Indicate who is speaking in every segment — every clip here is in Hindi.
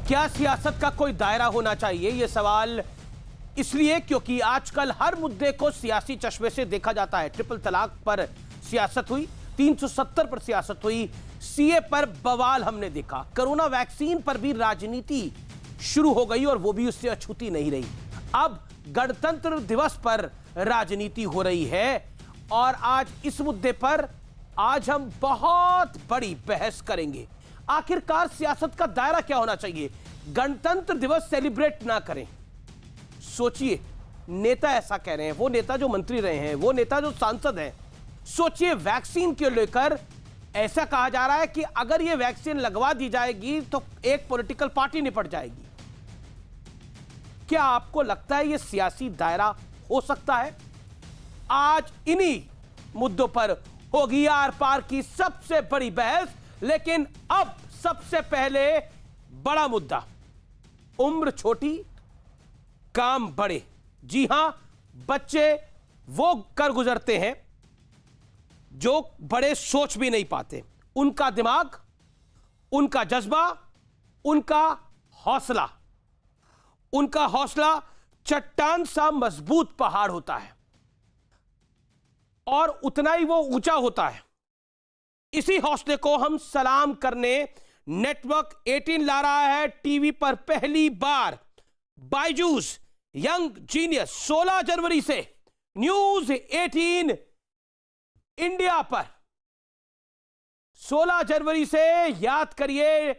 Speaker 1: क्या सियासत का कोई दायरा होना चाहिए? यह सवाल इसलिए क्योंकि आजकल हर मुद्दे को सियासी चश्मे से देखा जाता है। ट्रिपल तलाक पर सियासत हुई, 370 पर सियासत हुई, सीए पर बवाल हमने देखा, कोरोना वैक्सीन पर भी राजनीति शुरू हो गई और वो भी उससे अछूती नहीं रही। अब गणतंत्र दिवस पर राजनीति हो रही है और आज इस मुद्दे पर आज हम बहुत बड़ी बहस करेंगे। आखिरकार सियासत का दायरा क्या होना चाहिए? गणतंत्र दिवस सेलिब्रेट ना करें। सोचिए, नेता ऐसा कह रहे हैं, वो नेता जो मंत्री रहे हैं, वो नेता जो सांसद हैं। सोचिए, वैक्सीन के लेकर ऐसा कहा जा रहा है कि अगर ये वैक्सीन लगवा दी जाएगी तो एक पॉलिटिकल पार्टी निपट जाएगी। क्या आपको लगता है ये सियासी दायरा हो सकता है? आज इन्हीं मुद्दों पर होगी आर पार की सबसे बड़ी बहस। लेकिन अब सबसे पहले बड़ा मुद्दा, उम्र छोटी काम बड़े। जी हां, बच्चे वो कर गुजरते हैं जो बड़े सोच भी नहीं पाते। उनका दिमाग, उनका जज्बा, उनका हौसला चट्टान सा मजबूत पहाड़ होता है और उतना ही वो ऊंचा होता है। इसी हौसले को हम सलाम करने नेटवर्क 18 ला रहा है टीवी पर पहली बार। बायजूस यंग जीनियस 16 जनवरी से न्यूज 18 इंडिया पर। 16 जनवरी से याद करिए,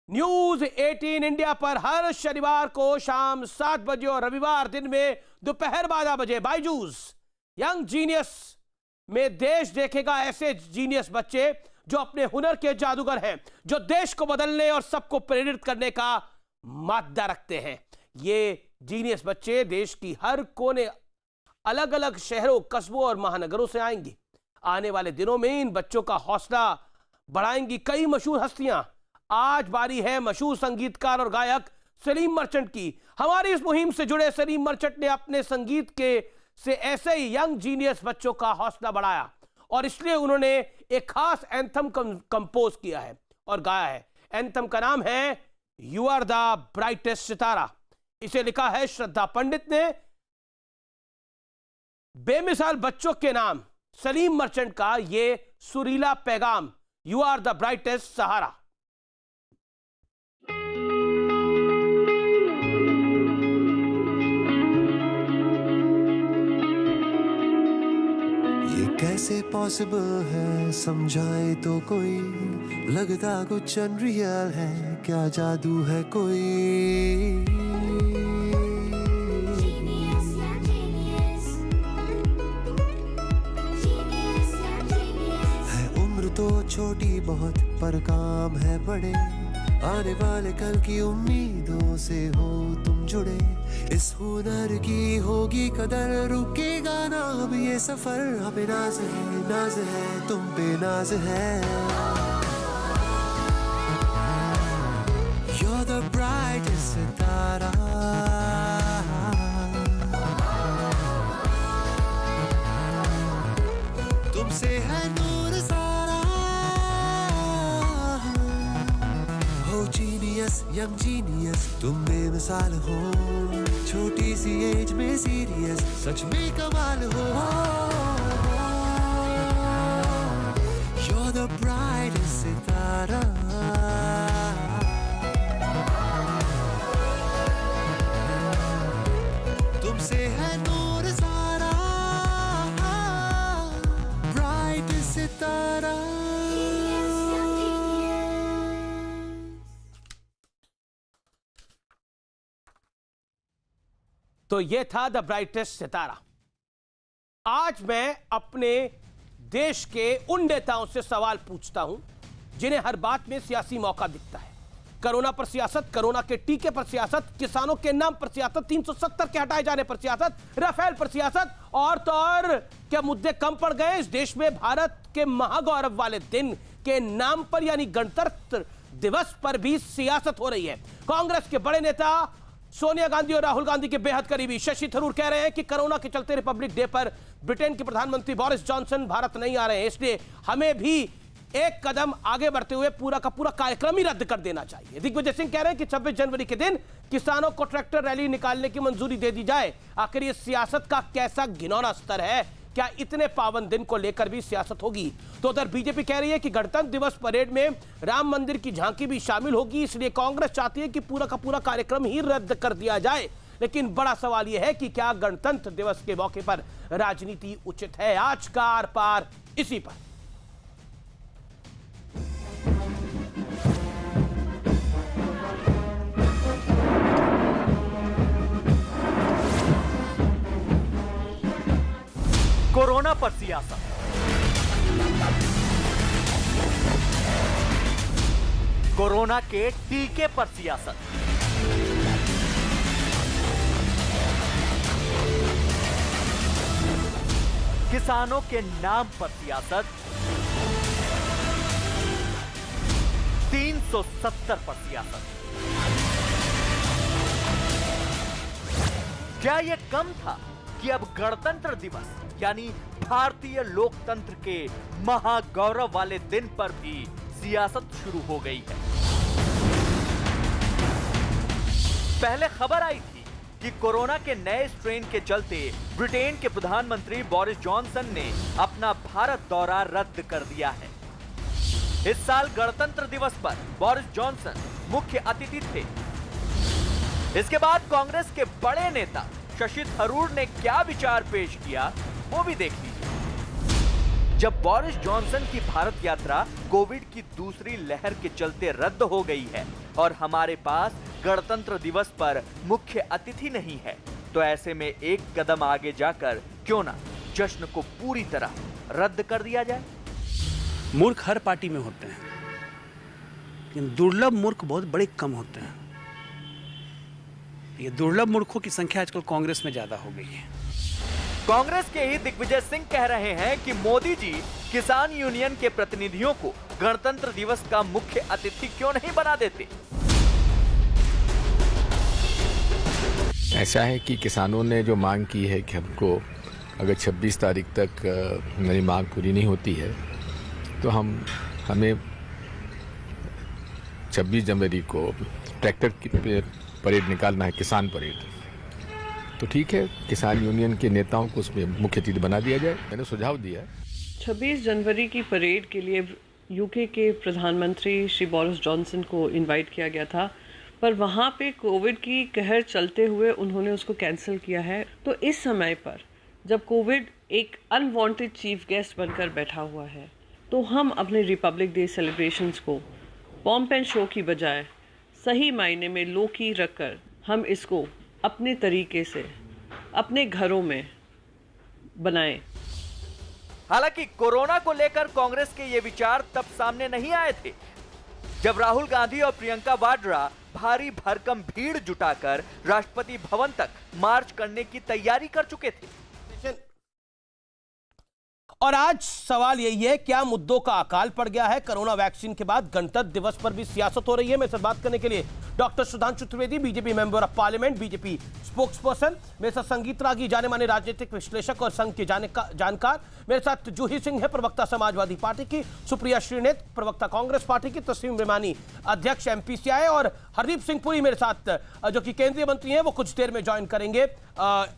Speaker 1: न्यूज 18 इंडिया पर हर शनिवार को शाम 7 बजे और रविवार दिन में दोपहर 12 बजे बायजूस यंग जीनियस में देश देखेगा ऐसे जीनियस बच्चे जो अपने हुनर के जादूगर हैं, जो देश को बदलने और सबको प्रेरित करने का मादा रखते हैं। ये जीनियस बच्चे देश की हर कोने, अलग अलग शहरों, कस्बों और महानगरों से आएंगे। आने वाले दिनों में इन बच्चों का हौसला बढ़ाएंगी कई मशहूर हस्तियां। आज बारी है मशहूर संगीतकार और गायक सलीम मर्चेंट की। हमारी इस मुहिम से जुड़े सलीम मर्चेंट ने अपने संगीत के से ऐसे ही यंग जीनियस बच्चों का हौसला बढ़ाया और इसलिए उन्होंने एक खास एंथम कंपोज किया है और गाया है। एंथम का नाम है यू आर द ब्राइटेस्ट सितारा। इसे लिखा है श्रद्धा पंडित ने। बेमिसाल बच्चों के नाम सलीम मर्चेंट का ये सुरीला पैगाम, यू आर द ब्राइटेस्ट सहारा।
Speaker 2: कैसे पॉसिबल है, समझाए तो कोई, लगता कुछ अनरियल है, क्या जादू है कोई। है उम्र तो छोटी बहुत पर काम है बड़े, आने वाले कल की उम्मीदों से हो तुम जुड़े। इस हुनर की होगी कदर, रुकेगा ना अब ये सफर। हमें नाज है तुम पे नाज है। You're the brightest सितारा, तुमसे है नूर सारा। हो जीनियस यंग जीनियस, तुम बेमिसाल हो, छोटी सी एज में सीरियस, सच में कमाल हो। You're the brightest सितारा, तुमसे है नूर सारा, ब्राइटेस्ट सितारा।
Speaker 1: तो ये था द ब्राइटेस्ट सितारा। आज मैं अपने देश के उन नेताओं से सवाल पूछता हूं जिन्हें हर बात में सियासी मौका दिखता है। कोरोना पर सियासत, कोरोना के टीके पर सियासत, किसानों के नाम पर सियासत, 370 के हटाए जाने पर सियासत, राफेल पर सियासत, और तो और क्या मुद्दे कम पड़ गए इस देश में? भारत के महागौरव वाले दिन के नाम पर यानी गणतंत्र दिवस पर भी सियासत हो रही है। कांग्रेस के बड़े नेता सोनिया गांधी और राहुल गांधी के बेहद करीबी शशि थरूर कह रहे हैं कि कोरोना के चलते रिपब्लिक डे पर ब्रिटेन के प्रधानमंत्री बोरिस जॉनसन भारत नहीं आ रहे हैं, इसलिए हमें भी एक कदम आगे बढ़ते हुए पूरा का पूरा कार्यक्रम ही रद्द कर देना चाहिए। दिग्विजय सिंह कह रहे हैं कि 26 जनवरी के दिन किसानों को ट्रैक्टर रैली निकालने की मंजूरी दे दी जाए। आखिर ये सियासत का कैसा घिनौना स्तर है? क्या इतने पावन दिन को लेकर भी सियासत होगी? तो उधर बीजेपी कह रही है कि गणतंत्र दिवस परेड में राम मंदिर की झांकी भी शामिल होगी, इसलिए कांग्रेस चाहती है कि पूरा का पूरा कार्यक्रम ही रद्द कर दिया जाए। लेकिन बड़ा सवाल यह है कि क्या गणतंत्र दिवस के मौके पर राजनीति उचित है? आज का आर पार इसी पर।
Speaker 3: कोरोना पर सियासत, कोरोना के टीके पर सियासत, किसानों के नाम पर सियासत, 370 पर सियासत। क्या यह कम था कि अब गणतंत्र दिवस यानी भारतीय लोकतंत्र के महागौरव वाले दिन पर भी सियासत शुरू हो गई है? पहले खबर आई थी कि कोरोना के नए स्ट्रेन के चलते ब्रिटेन के प्रधानमंत्री बोरिस जॉनसन ने अपना भारत दौरा रद्द कर दिया है। इस साल गणतंत्र दिवस पर बोरिस जॉनसन मुख्य अतिथि थे। इसके बाद कांग्रेस के बड़े नेता शशि थरूर ने क्या विचार पेश किया, वो भी देख लीजिए। जब बोरिस जॉनसन की भारत यात्रा कोविड की दूसरी लहर के चलते रद्द हो गई है और हमारे पास गणतंत्र दिवस पर मुख्य अतिथि नहीं है, तो ऐसे में एक कदम आगे जाकर क्यों ना जश्न को पूरी तरह रद्द कर दिया जाए।
Speaker 4: मूर्ख हर पार्टी में होते हैं, लेकिन दुर्लभ मूर्ख बहुत बड़े कम होते हैं। ये दुर्लभ मूर्खों की संख्या आजकल कांग्रेस में ज्यादा हो गई है।
Speaker 3: कांग्रेस के ही दिग्विजय सिंह कह रहे हैं कि मोदी जी किसान यूनियन के प्रतिनिधियों को गणतंत्र दिवस का मुख्य अतिथि क्यों नहीं बना देते।
Speaker 5: ऐसा है कि किसानों ने जो मांग की है कि हमको अगर 26 तारीख तक मेरी मांग पूरी नहीं होती है तो हमें 26 जनवरी को ट्रैक्टर की परेड निकालना है, किसान परेड। तो ठीक है, किसान यूनियन के नेताओं को उसमें मुख्य अतिथि बना दिया जाए। मैंने सुझाव दिया है।
Speaker 6: 26 जनवरी की परेड के लिए यूके के प्रधानमंत्री श्री बोरिस जॉनसन को इनवाइट किया गया था, पर वहाँ पे कोविड की कहर चलते हुए उन्होंने उसको कैंसिल किया है। तो इस समय पर जब कोविड एक अनवांटेड चीफ गेस्ट बनकर बैठा हुआ है, तो हम अपने रिपब्लिक डे सेलिब्रेशंस को पॉम्प एंड शो की बजाय सही मायने में लो की रखकर हम इसको अपने तरीके से अपने घरों में बनाएं।
Speaker 3: हालांकि कोरोना को लेकर कांग्रेस के ये विचार तब सामने नहीं आए थे जब राहुल गांधी और प्रियंका वाड्रा भारी भरकम भीड़ जुटाकर राष्ट्रपति भवन तक मार्च करने की तैयारी कर चुके थे।
Speaker 1: और आज सवाल यही है, क्या मुद्दों का अकाल पड़ गया है? कोरोना वैक्सीन के बाद गणतंत्र दिवस पर भी सियासत हो रही है। मेरे साथ बात करने के लिए doctor Sudhanshu Trivedi, BJP member of parliament, BJP spokes person. मेरे साथ संगीत रागी, जाने माने राजनीतिक विश्लेषक और संघ के जानकार। मेरे साथ जूही सिंह है, प्रवक्ता समाजवादी पार्टी की, सुप्रिया श्रीनेत, प्रवक्ता कांग्रेस पार्टी की, तस्लीम रेमानी, अध्यक्ष एमपीसीआई, और हरदीप सिंह पुरी मेरे साथ जो कि केंद्रीय मंत्री हैं, वो कुछ देर में ज्वाइन करेंगे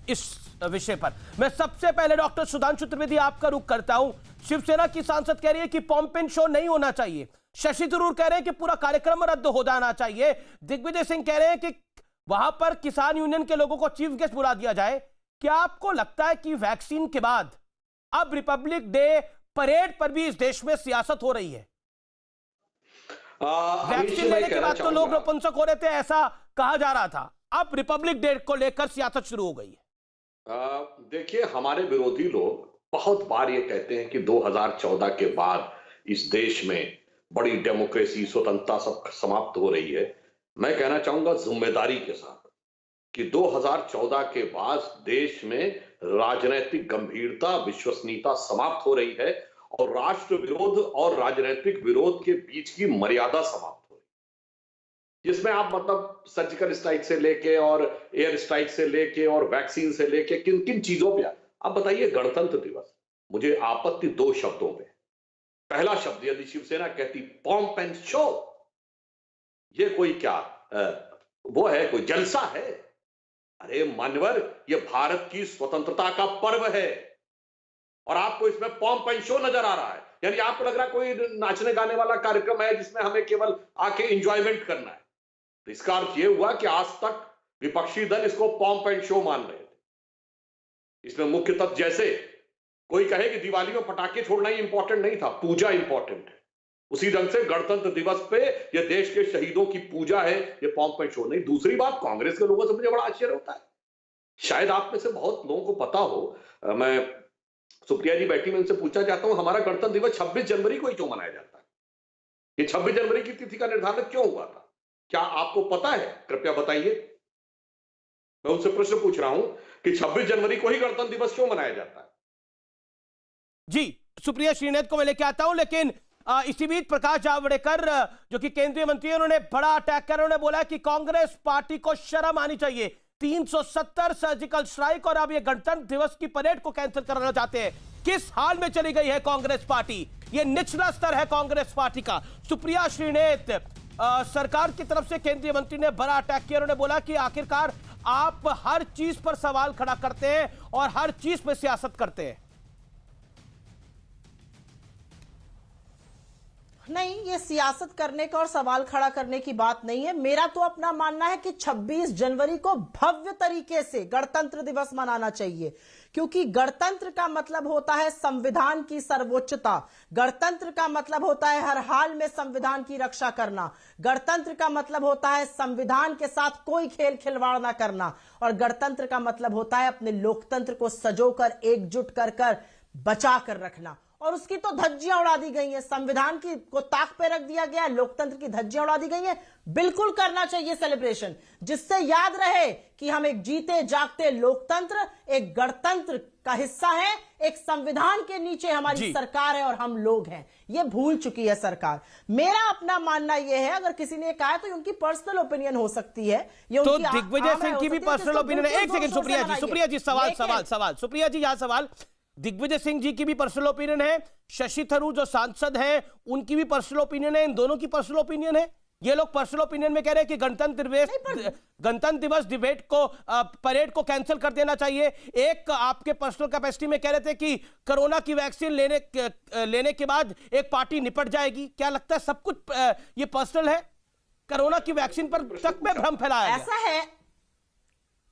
Speaker 1: इस विषय पर। मैं सबसे पहले डॉक्टर सुधांशु त्रिवेदी आपका रुख करता हूं। शिवसेना की सांसद कह रही है कि पॉम्प एंड शो नहीं होना चाहिए, शशि थरूर कह रहे हैं कि पूरा कार्यक्रम रद्द हो जाना चाहिए, दिग्विजय सिंह कह रहे हैं कि वहां पर किसान यूनियन के लोगों को चीफ गेस्ट बुला दिया जाए। क्या आपको लगता है कि वैक्सीन के बाद अब रिपब्लिक डे परेड पर भी इस देश में सियासत हो रही है? वैक्सीन लेने के बाद तो लोग नपुंसक हो रहे थे, ऐसा कहा जा रहा था, अब रिपब्लिक डे को लेकर सियासत शुरू हो गई है।
Speaker 7: देखिए, हमारे विरोधी लोग बहुत बार ये कहते हैं कि 2014 के बाद इस देश में बड़ी डेमोक्रेसी, स्वतंत्रता सब समाप्त हो रही है। मैं कहना चाहूंगा जिम्मेदारी के साथ कि 2014 के बाद देश में राजनीतिक गंभीरता, विश्वसनीयता समाप्त हो रही है और राष्ट्र विरोध और राजनीतिक विरोध के बीच की मर्यादा समाप्त हो रही है, जिसमें आप मतलब सर्जिकल स्ट्राइक से लेके और एयर स्ट्राइक से लेके और वैक्सीन से लेके किन किन चीजों पे आप बताइए। गणतंत्र दिवस, मुझे आपत्ति दो शब्दों पे, पहला शब्द यदि शिवसेना कहती पॉम्प एंड शो, ये कोई क्या वो है, कोई जलसा है? अरे मान्यवर, ये भारत की स्वतंत्रता का पर्व है और आपको इसमें पॉम्प एंड शो नजर आ रहा है। यानी आपको लग रहा है कोई नाचने गाने वाला कार्यक्रम है जिसमें हमें केवल आके एंजॉयमेंट करना है। तो इसका अर्थ यह हुआ कि आज तक विपक्षी दल इसको पॉम्प एंड शो मान रहे थे। इसमें मुख्य तत्व, जैसे कोई कहे कि दिवाली में पटाखे छोड़ना ही इंपॉर्टेंट नहीं था, पूजा इंपॉर्टेंट है, उसी ढंग से गणतंत्र दिवस पे ये देश के शहीदों की पूजा है, ये पॉम्प एंड शो नहीं। दूसरी बात, कांग्रेस के लोगों से मुझे बड़ा आश्चर्य होता है, शायद आप में से बहुत लोगों को पता हो, मैं सुप्रिया जी बैठी में उनसे पूछा चाहता हूं, हमारा गणतंत्र दिवस 26 जनवरी को ही क्यों मनाया जाता है? ये 26 जनवरी की तिथि का निर्धारण क्यों हुआ था? क्या आपको पता है? कृपया बताइए। मैं उनसे प्रश्न पूछ रहा हूं कि 26 जनवरी को ही गणतंत्र दिवस क्यों मनाया जाता है?
Speaker 1: जी, सुप्रिया श्रीनेत को मैं लेके आता हूं, लेकिन इसी बीच प्रकाश जावड़ेकर जो कि केंद्रीय मंत्री है, उन्होंने बड़ा अटैक कर, उन्होंने बोला कि कांग्रेस पार्टी को शर्म आनी चाहिए। 370 सर्जिकल स्ट्राइक और अब ये गणतंत्र दिवस की परेड को कैंसिल करना चाहते हैं। किस हाल में चली गई है कांग्रेस पार्टी? ये निचला स्तर है कांग्रेस पार्टी का। सुप्रिया श्रीनेत, सरकार की तरफ से केंद्रीय मंत्री ने बड़ा अटैक किया, उन्होंने बोला कि आखिरकार आप हर चीज पर सवाल खड़ा करते हैं और हर चीज पर सियासत करते हैं।
Speaker 8: नहीं, ये सियासत करने का और सवाल खड़ा करने की बात नहीं है। मेरा तो अपना मानना है कि 26 जनवरी को भव्य तरीके से गणतंत्र दिवस मनाना चाहिए, क्योंकि गणतंत्र का मतलब होता है संविधान की सर्वोच्चता, गणतंत्र का मतलब होता है हर हाल में संविधान की रक्षा करना, गणतंत्र का मतलब होता है संविधान के साथ कोई खेल खिलवाड़ ना करना, और गणतंत्र का मतलब होता है अपने लोकतंत्र को सजोकर एकजुट कर कर बचा कर रखना। और उसकी तो धज्जियां उड़ा दी गई हैं, संविधान की को ताक पे रख दिया गया, लोकतंत्र की धज्जियां उड़ा दी गई हैं। बिल्कुल करना चाहिए सेलिब्रेशन, जिससे याद रहे कि हम एक जीते जागते लोकतंत्र, एक गणतंत्र का हिस्सा है, एक संविधान के नीचे हमारी सरकार है और हम लोग हैं। ये भूल चुकी है सरकार। मेरा अपना मानना यह है, अगर किसी ने कहा तो उनकी पर्सनल ओपिनियन हो सकती है, ये
Speaker 1: तो दिग्विजय सिंह की भी पर्सनल ओपिनियन है। एक सेकंड सुप्रिया जी सवाल सुप्रिया जी, यहां सवाल, दिग्विजय सिंह जी की भी पर्सनल ओपिनियन है, शशि थरूर जो सांसद हैं उनकी भी पर्सनल ओपिनियन है, इन दोनों की पर्सनल ओपिनियन है। ये लोग पर्सनल ओपिनियन में कह रहे हैं कि गणतंत्र दिवस डिबेट को परेड को कैंसिल कर देना चाहिए। एक आपके पर्सनल कैपेसिटी में कह रहे थे कि कोरोना की वैक्सीन लेने के बाद एक पार्टी निपट जाएगी। क्या लगता है सब कुछ ये पर्सनल है? कोरोना की वैक्सीन पर तक में भ्रम फैलाया गया।
Speaker 8: ऐसा है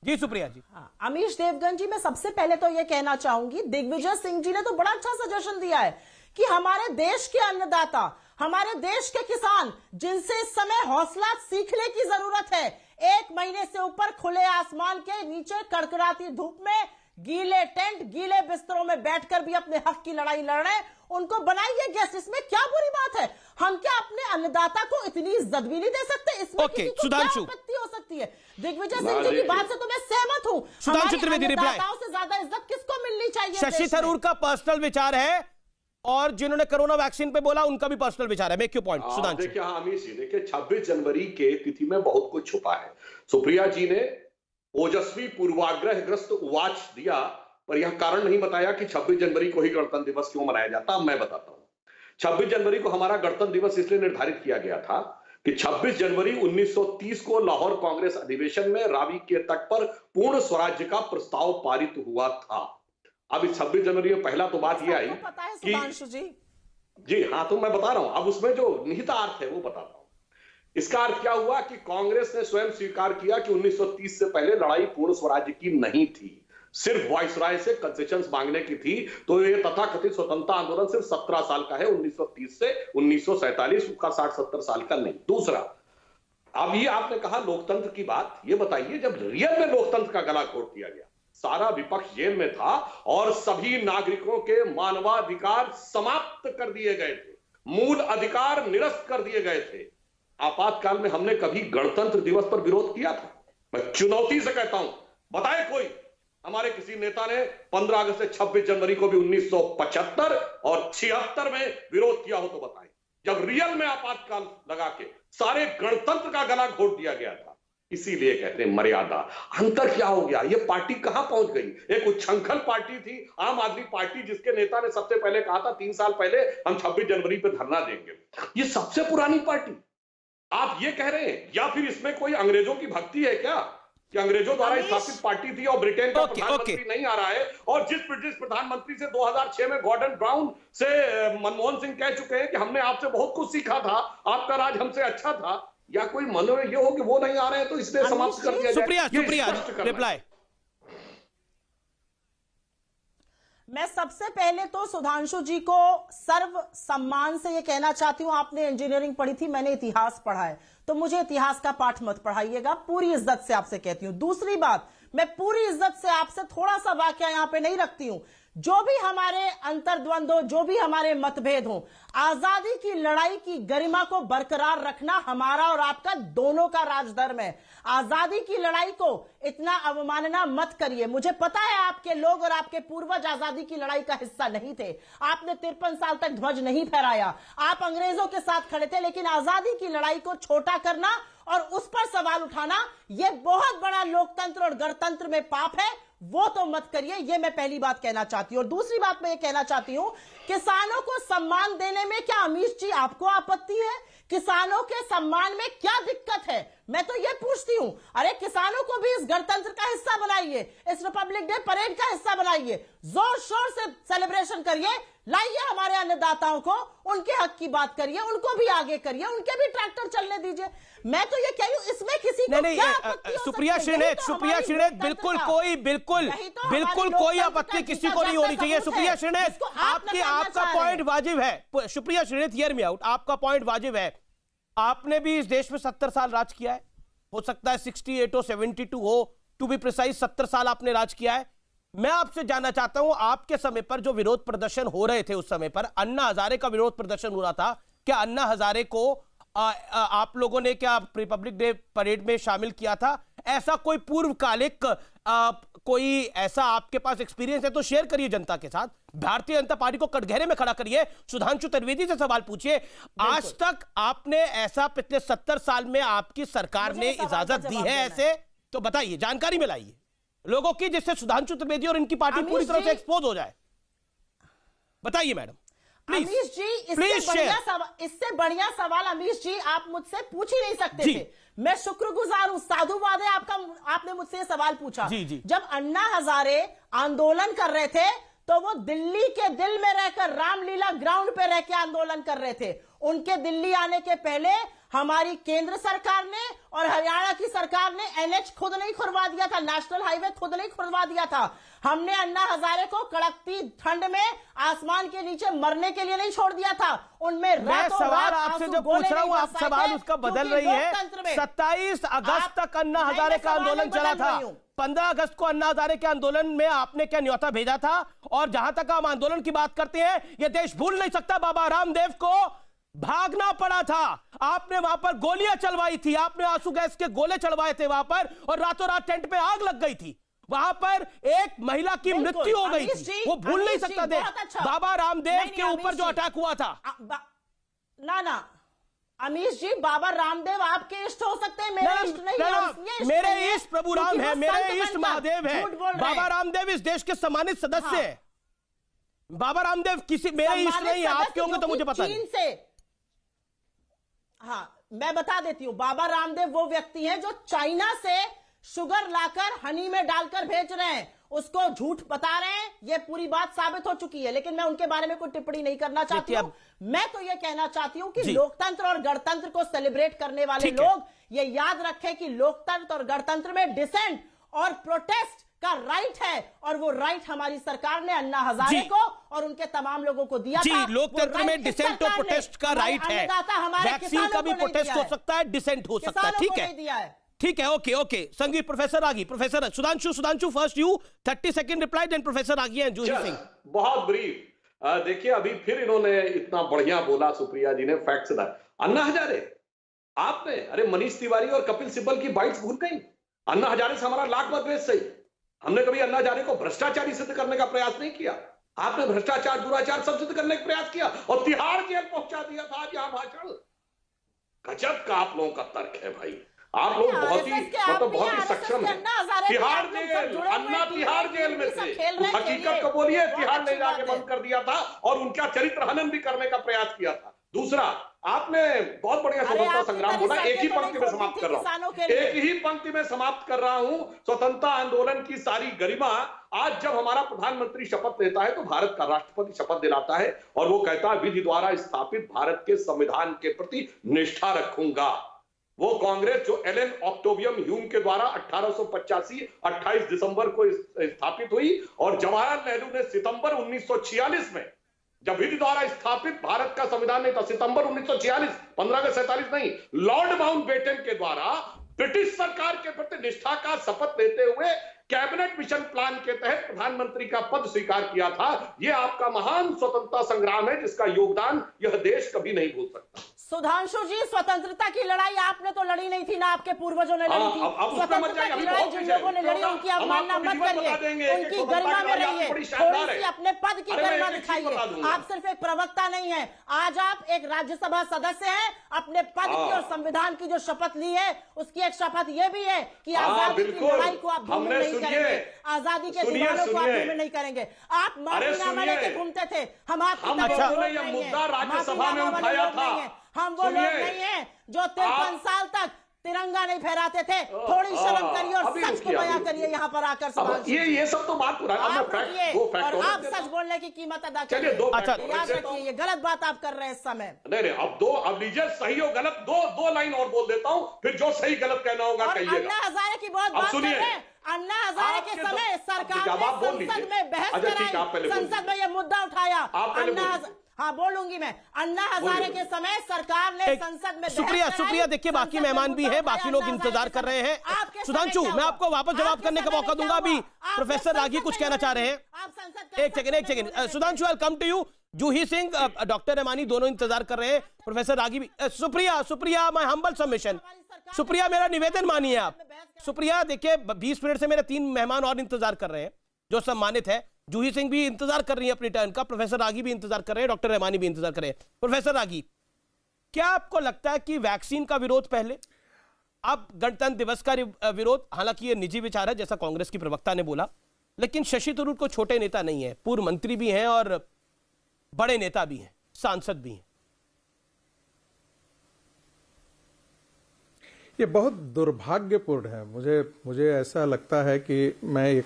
Speaker 1: जी सुप्रिया जी।
Speaker 8: अमीश देवगन जी, मैं सबसे पहले तो यह कहना चाहूंगी, दिग्विजय सिंह जी ने तो बड़ा अच्छा सजेशन दिया है कि हमारे देश के अन्नदाता, हमारे देश के किसान, जिनसे इस समय हौसला सीखने की जरूरत है, 1 महीने से ऊपर खुले आसमान के नीचे कड़कड़ाती धूप में गीले टेंट, गीले बिस्तरों में बैठकर भी अपने हक की लड़ाई लड़ रहे हैं, उनको बनाइए गेस्ट। इसमें क्या बुरी बात है? हम क्या अपने अन्नदाता को इतनी इज्जत भी नहीं दे सकते? इसमें किसी को क्या आपत्ति हो सकती है? दिग्विजय सिंह जी की बात से तो मैं सहमत हूं।
Speaker 1: सुधांशु त्रिवेदी,
Speaker 8: अन्नदाताओं से ज्यादा इज्जत किसको मिलनी चाहिए?
Speaker 1: शशि थरूर का पर्सनल विचार है और जिन्होंने कोरोना वैक्सीन पे बोला उनका भी पर्सनल विचार है। Make your point Sudhanshu.
Speaker 7: देखिए अमीश जी, देखिए 26 जनवरी के तिथि में बहुत कुछ छुपा है। सुप्रिया जी ने ओजस्वी पूर्वाग्रहग्रस्त उवाच दिया, पर यह कारण नहीं बताया कि 26 जनवरी को ही गणतंत्र दिवस क्यों मनाया जाता। मैं बताता हूं। 26 जनवरी को हमारा गणतंत्र दिवस इसलिए निर्धारित किया गया था कि 26 जनवरी 1930 को लाहौर कांग्रेस अधिवेशन में रावी के तट पर पूर्ण स्वराज्य का प्रस्ताव पारित हुआ था। अब इस 26 जनवरी में पहला तो बात यह आई कि जी हाँ, तो मैं बता रहा हूं। अब उसमें जो निहितार्थ है वो बताता हूं। इसका अर्थ क्या हुआ कि कांग्रेस ने स्वयं स्वीकार किया कि 1930 से पहले लड़ाई पूर्ण स्वराज्य की नहीं थी, सिर्फ वाइसराय से कंसेशंस मांगने की थी। तो ये तथाकथित स्वतंत्रता आंदोलन सिर्फ 17 साल का है, 1930 से 1947 का 60-70 साल का नहीं। दूसरा, अब ये आपने कहा लोकतंत्र की बात, ये बताइए जब रियल में लोकतंत्र का गला घोट दिया गया, सारा विपक्ष जेल में था और सभी नागरिकों के मानवाधिकार समाप्त कर दिए गए थे, मूल अधिकार निरस्त कर दिए गए थे, आपातकाल में हमने कभी गणतंत्र दिवस पर विरोध किया था? मैं चुनौती से कहता हूं, बताए कोई हमारे किसी नेता ने 15 अगस्त से 26 जनवरी को भी 1975 और 76 में विरोध किया हो तो बताएं, जब रियल में आपातकाल लगा के सारे गणतंत्र का गला घोट दिया गया था। इसीलिए कहते हैं मर्यादा। अंतर क्या हो गया? ये पार्टी कहां पहुंच गई? एक उच्छृंखल पार्टी थी आम आदमी पार्टी, जिसके नेता ने सबसे पहले कहा था 3 साल पहले हम 26 जनवरी पे धरना देंगे। ये सबसे पुरानी पार्टी आप ये कह रहे हैं, या फिर इसमें कोई अंग्रेजों की भक्ति है क्या कि अंग्रेजों द्वारा स्थापित पार्टी थी और ब्रिटेन का प्रधानमंत्री नहीं आ रहा है? और जिस ब्रिटिश प्रधानमंत्री से 2006 में गॉर्डन ब्राउन से मनमोहन सिंह कह चुके हैं कि हमने आपसे बहुत कुछ सीखा था, आपका राज हमसे अच्छा था, या कोई मन में ये हो कि वो नहीं आ रहे हैं तो इसलिए समाप्त कर दिया जाए?
Speaker 1: शुक्रिया रिप्लाई।
Speaker 8: मैं सबसे पहले तो सुधांशु जी को सर्व सम्मान से ये कहना चाहती हूं, आपने इंजीनियरिंग पढ़ी थी, मैंने इतिहास पढ़ा है, तो मुझे इतिहास का पाठ मत पढ़ाइएगा, पूरी इज्जत से आपसे कहती हूं। दूसरी बात, मैं पूरी इज्जत से आपसे थोड़ा सा वाक्य यहां पे नहीं रखती हूं। जो भी हमारे अंतर्द्वंद हो, जो भी हमारे मतभेद हो, आजादी की लड़ाई की गरिमा को बरकरार रखना हमारा और आपका दोनों का राजधर्म है। आजादी की लड़ाई को इतना अवमानना मत करिए। मुझे पता है आपके लोग और आपके पूर्वज आजादी की लड़ाई का हिस्सा नहीं थे, आपने 53 साल तक ध्वज नहीं फहराया, आप अंग्रेजों के साथ खड़े थे, लेकिन आजादी की लड़ाई को छोटा करना और उस पर सवाल उठाना, यह बहुत बड़ा लोकतंत्र और गणतंत्र में पाप है, वो तो मत करिए। ये मैं पहली बात कहना चाहती हूं। और दूसरी बात मैं ये कहना चाहती हूं, किसानों को सम्मान देने में क्या अमीश जी आपको आपत्ति है? किसानों के सम्मान में क्या दिक्कत है? मैं तो ये पूछती हूं, अरे किसानों को भी इस गणतंत्र का हिस्सा बनाइए, इस रिपब्लिक डे परेड का हिस्सा बनाइए, जोर शोर से सेलिब्रेशन करिए, लाइए हमारे अन्नदाताओं को, उनके हक की बात करिए, उनको भी आगे करिए, उनके भी ट्रैक्टर चलने दीजिए। मैं तो ये कह रही हूं, इसमें किसी को क्या आपत्ति हो
Speaker 1: सुप्रिया श्रीनेत, बिल्कुल कोई आपत्ति किसी को नहीं होनी चाहिए। सुप्रिया श्रीनेत, आपका पॉइंट वाजिब है। Supriya Shrinate, hear me out, आपका पॉइंट वाजिब है। आपने भी इस देश में 70 साल राज किया है, हो सकता है 68 हो 72 हो, टू बी प्रिसाइज 70 साल आपने राज किया है। मैं आपसे जानना चाहता हूं, आपके समय पर जो विरोध प्रदर्शन हो रहे थे, उस समय पर अन्ना हजारे का विरोध प्रदर्शन हो रहा था, क्या अन्ना हजारे को आप लोगों ने क्या रिपब्लिक डे परेड में शामिल किया था? ऐसा कोई पूर्वकालिक कोई ऐसा आपके पास एक्सपीरियंस है तो शेयर करिए जनता के साथ। भारतीय जनता पार्टी को कटघरे में खड़ा करिए। सुधांशु त्रिवेदी से सवाल पूछिए, आज तक आपने ऐसा पिछले 70 साल में आपकी सरकार ने इजाजत दी है ऐसे? तो बताइए, जानकारी में लाइए लोगों की, जिससे सुधांशु त्रिवेदी और इनकी पार्टी पूरी तरह से एक्सपोज हो जाए। बताइए मैडम प्लीज।
Speaker 8: अमीश जी, इससे बढ़िया सवाल अमीश जी आप मुझसे पूछ ही नहीं सकते थे। मैं शुक्रगुजार हूं, साधुवाद है आपका, आपने मुझसे सवाल पूछा।
Speaker 1: जी।
Speaker 8: जब अन्ना हजारे आंदोलन कर रहे थे तो वो दिल्ली के दिल में रहकर रामलीला ग्राउंड पे रह के आंदोलन कर रहे थे। उनके दिल्ली आने के पहले हमारी केंद्र सरकार ने और हरियाणा की सरकार ने एनएच खुद नहीं खुरवा दिया था, नेशनल हाईवे खुद नहीं खुरवा दिया था। हमने अन्ना हजारे को कड़कती ठंड में आसमान के नीचे मरने के लिए नहीं छोड़ दिया था। उनमें
Speaker 1: मैं सवाल आपसे जो पूछ रहा हूं, आप सवाल उसका बदल रही है। 27 अगस्त तक अन्ना हजारे का आंदोलन चला था, 15 अगस्त को अन्ना हजारे के आंदोलन में आपने क्या न्योता भेजा था? और जहां तक हम आंदोलन की बात करते हैं, यह देश भूल नहीं सकता, बाबा रामदेव को भागना पड़ा था, आपने वहां पर गोलियां चलवाई थी, आपने आंसू गैस के गोले चलवाए थे वहां पर, और रातों रात टेंट पे आग लग गई थी, वहां पर एक महिला की मृत्यु हो गई थी। वो भूल नहीं सकता देश बाबा रामदेव के ऊपर जो अटैक हुआ था।
Speaker 8: ना अमीश जी, बाबा रामदेव आपके इष्ट हो सकते हैं, मेरे इष्ट नहीं है।
Speaker 1: मेरे इष्ट प्रभु राम है, मेरे इष्ट महादेव है। बाबा रामदेव इस देश के सम्मानित सदस्य है। बाबा रामदेव किसी मेरे इष्ट नहीं है, आपके होंगे तो मुझे पता नहीं।
Speaker 8: हाँ, मैं बता देती हूं, बाबा रामदेव वो व्यक्ति हैं जो चाइना से शुगर लाकर हनी में डालकर भेज रहे हैं, उसको झूठ बता रहे हैं, ये पूरी बात साबित हो चुकी है। लेकिन मैं उनके बारे में कोई टिप्पणी नहीं करना चाहती हूं। मैं तो ये कहना चाहती हूं कि लोकतंत्र और गणतंत्र को सेलिब्रेट करने वाले लोग ये याद रखें कि लोकतंत्र और गणतंत्र में डिसेंट और प्रोटेस्ट का राइट है, और वो राइट हमारी सरकार ने अन्ना हजारे को और उनके तमाम लोगों को दिया था।
Speaker 1: लोकतंत्र में डिसेंट और प्रोटेस्ट का राइट है, वैक्सीन का भी प्रोटेस्ट हो सकता है, डिसेंट हो सकता है। ठीक है, okay. Sangeet professor Aagi, professor Sudhanshu first you, 30 second reply, then professor Aagi and Juhi Singh.
Speaker 7: बहुत ब्रीफ। देखिए, अभी फिर इन्होंने इतना बढ़िया बोला सुप्रिया जी ने, फैक्ट्स दा। अन्ना हजारे आपने, अरे मनीष तिवारी और कपिल सिब्बल की बाइट्स भूल गई। अन्ना हजारे से हमारा लाख मतभेद सही, हमने कभी अन्ना हजारे को भ्रष्टाचारी सिद्ध करने का प्रयास नहीं किया। आपने भ्रष्टाचार दुराचार सब सिद्ध करने का प्रयास किया और तिहाड़ जेल पहुंचा दिया था। आज यहां भाषण, गजब का आप लोगों का तर्क है भाई। आप लोग बहुत ही
Speaker 8: RSS के आप भी
Speaker 7: बहुत ही
Speaker 8: RSS
Speaker 7: सक्षम
Speaker 8: के
Speaker 7: हैं।
Speaker 8: अन्ना हजारे के
Speaker 7: तिहाड़
Speaker 8: आप लोग सब
Speaker 7: जेल,
Speaker 8: जुड़े हुए
Speaker 7: अन्ना
Speaker 8: हैं,
Speaker 7: तिहाड़ जेल में
Speaker 8: सब
Speaker 7: थे,
Speaker 8: खेल रहे
Speaker 7: उस
Speaker 8: हैं,
Speaker 7: हकीकत
Speaker 8: खेलिए।
Speaker 7: को बोलिए,
Speaker 8: बहुत
Speaker 7: तिहाड़ ले
Speaker 8: अच्छी
Speaker 7: जाके
Speaker 8: बात है।
Speaker 7: बंद कर दिया था और उनका चरित्र हनन भी करने का प्रयास किया था। दूसरा, आपने बहुत बढ़िया स्वतंत्रता
Speaker 8: आपकी
Speaker 7: संग्राम
Speaker 8: तरह
Speaker 7: बोला, एक ही
Speaker 8: सड़कें तो
Speaker 7: पंक्ति में
Speaker 8: नहीं
Speaker 7: समाप्त
Speaker 8: खोदनी
Speaker 7: कर
Speaker 8: थी
Speaker 7: रहा
Speaker 8: किसानों
Speaker 7: हूं,
Speaker 8: के लिए।
Speaker 7: एक ही पंक्ति में समाप्त कर रहा हूं। स्वतंत्रता आंदोलन की सारी गरिमा आज जब हमारा प्रधानमंत्री शपथ लेता है तो भारत का राष्ट्रपति शपथ दिलाता है और वो कहता है विधि द्वारा स्थापित भारत के संविधान के प्रति निष्ठा रखूंगा। वो कांग्रेस जो एलन ऑक्टोवियम ह्यूम के द्वारा 1885 28 दिसंबर को स्थापित हुई और जवाहरलाल नेहरू ने सितंबर 1946 में जब विधि द्वारा स्थापित भारत का संविधान नहीं था, सितंबर 1946, 15 अगस्त 47 नहीं, लॉर्ड माउंटबेटन के द्वारा ब्रिटिश सरकार के प्रति निष्ठा का शपथ लेते हुए कैबिनेट मिशन प्लान के तहत प्रधानमंत्री का पद स्वीकार किया था। यह आपका महान स्वतंत्रता संग्राम है जिसका योगदान यह देश कभी नहीं भूल सकता।
Speaker 8: सुधांशु जी, स्वतंत्रता की लड़ाई आपने तो लड़ी नहीं थी ना आपके पूर्वजों ने लड़ी थी। स्वतंत्रता की लड़ाई जिन लोगों ने लड़ी उनकी अवमानना मत करिए, उनकी गरिमा में रहिए, थोड़ी सी अपने पद की गरिमा दिखाइए। आप सिर्फ एक प्रवक्ता नहीं है, आज आप एक राज्यसभा सदस्य हैं। अपने पद की और संविधान की जो शपथ ली है उसकी एक शपथ ये भी है कि आजादी की लड़ाई को आप धूमिल नहीं करेंगे, आजादी के दीवानों को आप धूमिल नहीं करेंगे। आप माफीनामा लेके घूमते थे, हम आपकी
Speaker 7: मुद्दा राज्यसभा में उठाया था।
Speaker 8: हम वो लोग नहीं हैं जो 53 साल तक तिरंगा नहीं फहराते थे। थोड़ी शर्म करिए और सच को बयां करिए यहाँ पर आकर।
Speaker 7: ये सब तो बात पूरा
Speaker 8: और आप सच बोलने की कीमत अदा करिए।
Speaker 1: अच्छा,
Speaker 8: याद रखिए ये गलत बात आप कर रहे हैं इस समय।
Speaker 7: नहीं, अब लीजिए सही और गलत दो लाइन और बोल देता हूँ, फिर जो सही गलत कहना होगा कहिएगा।
Speaker 8: अन्ना हजारे की बहुत बात कर रहे हैं। अन्ना हजारे के समय सरकार ने संसद में बहस कराई, संसद में ये मुद्दा उठाया। हाँ बोलूंगी मैं। अन्ना हजारे के समय सरकार ने संसद में
Speaker 1: शुक्रिया। देखिए बाकी मेहमान भी हैं, बाकी लोग इंतजार कर रहे हैं। सुधांशु, मैं आपको वापस जवाब करने का मौका दूंगा। अभी प्रोफेसर रागी कुछ कहना चाह रहे हैं। एक second. Sudhanshu, I come to you. Juhi Singh, doctor Rahmani दोनों इंतजार कर रहे हैं, प्रोफेसर रागी भी। Supriya, my humble submission. Supriya, मेरा निवेदन मानिए आप। सुप्रिया, देखिए 20 मिनट से मेरे 3 मेहमान और इंतजार कर रहे हैं जो सम्मानित है। जूही सिंह भी इंतजार कर रही है अपनी टर्न का, प्रोफेसर रागी भी इंतजार कर रहे हैं, डॉक्टर रहमानी भी इंतजार कर रहे हैं। प्रोफेसर रागी, क्या आपको लगता है कि वैक्सीन का विरोध पहले, अब गणतंत्र दिवस का विरोध, हालांकि ये निजी विचार है जैसा कांग्रेस की प्रवक्ता ने बोला, लेकिन शशि थरूर को छोटे नेता नहीं है, पूर्व मंत्री भी हैं और बड़े नेता भी हैं, सांसद भी हैं।
Speaker 9: ये बहुत दुर्भाग्यपूर्ण है। मुझे ऐसा लगता है कि मैं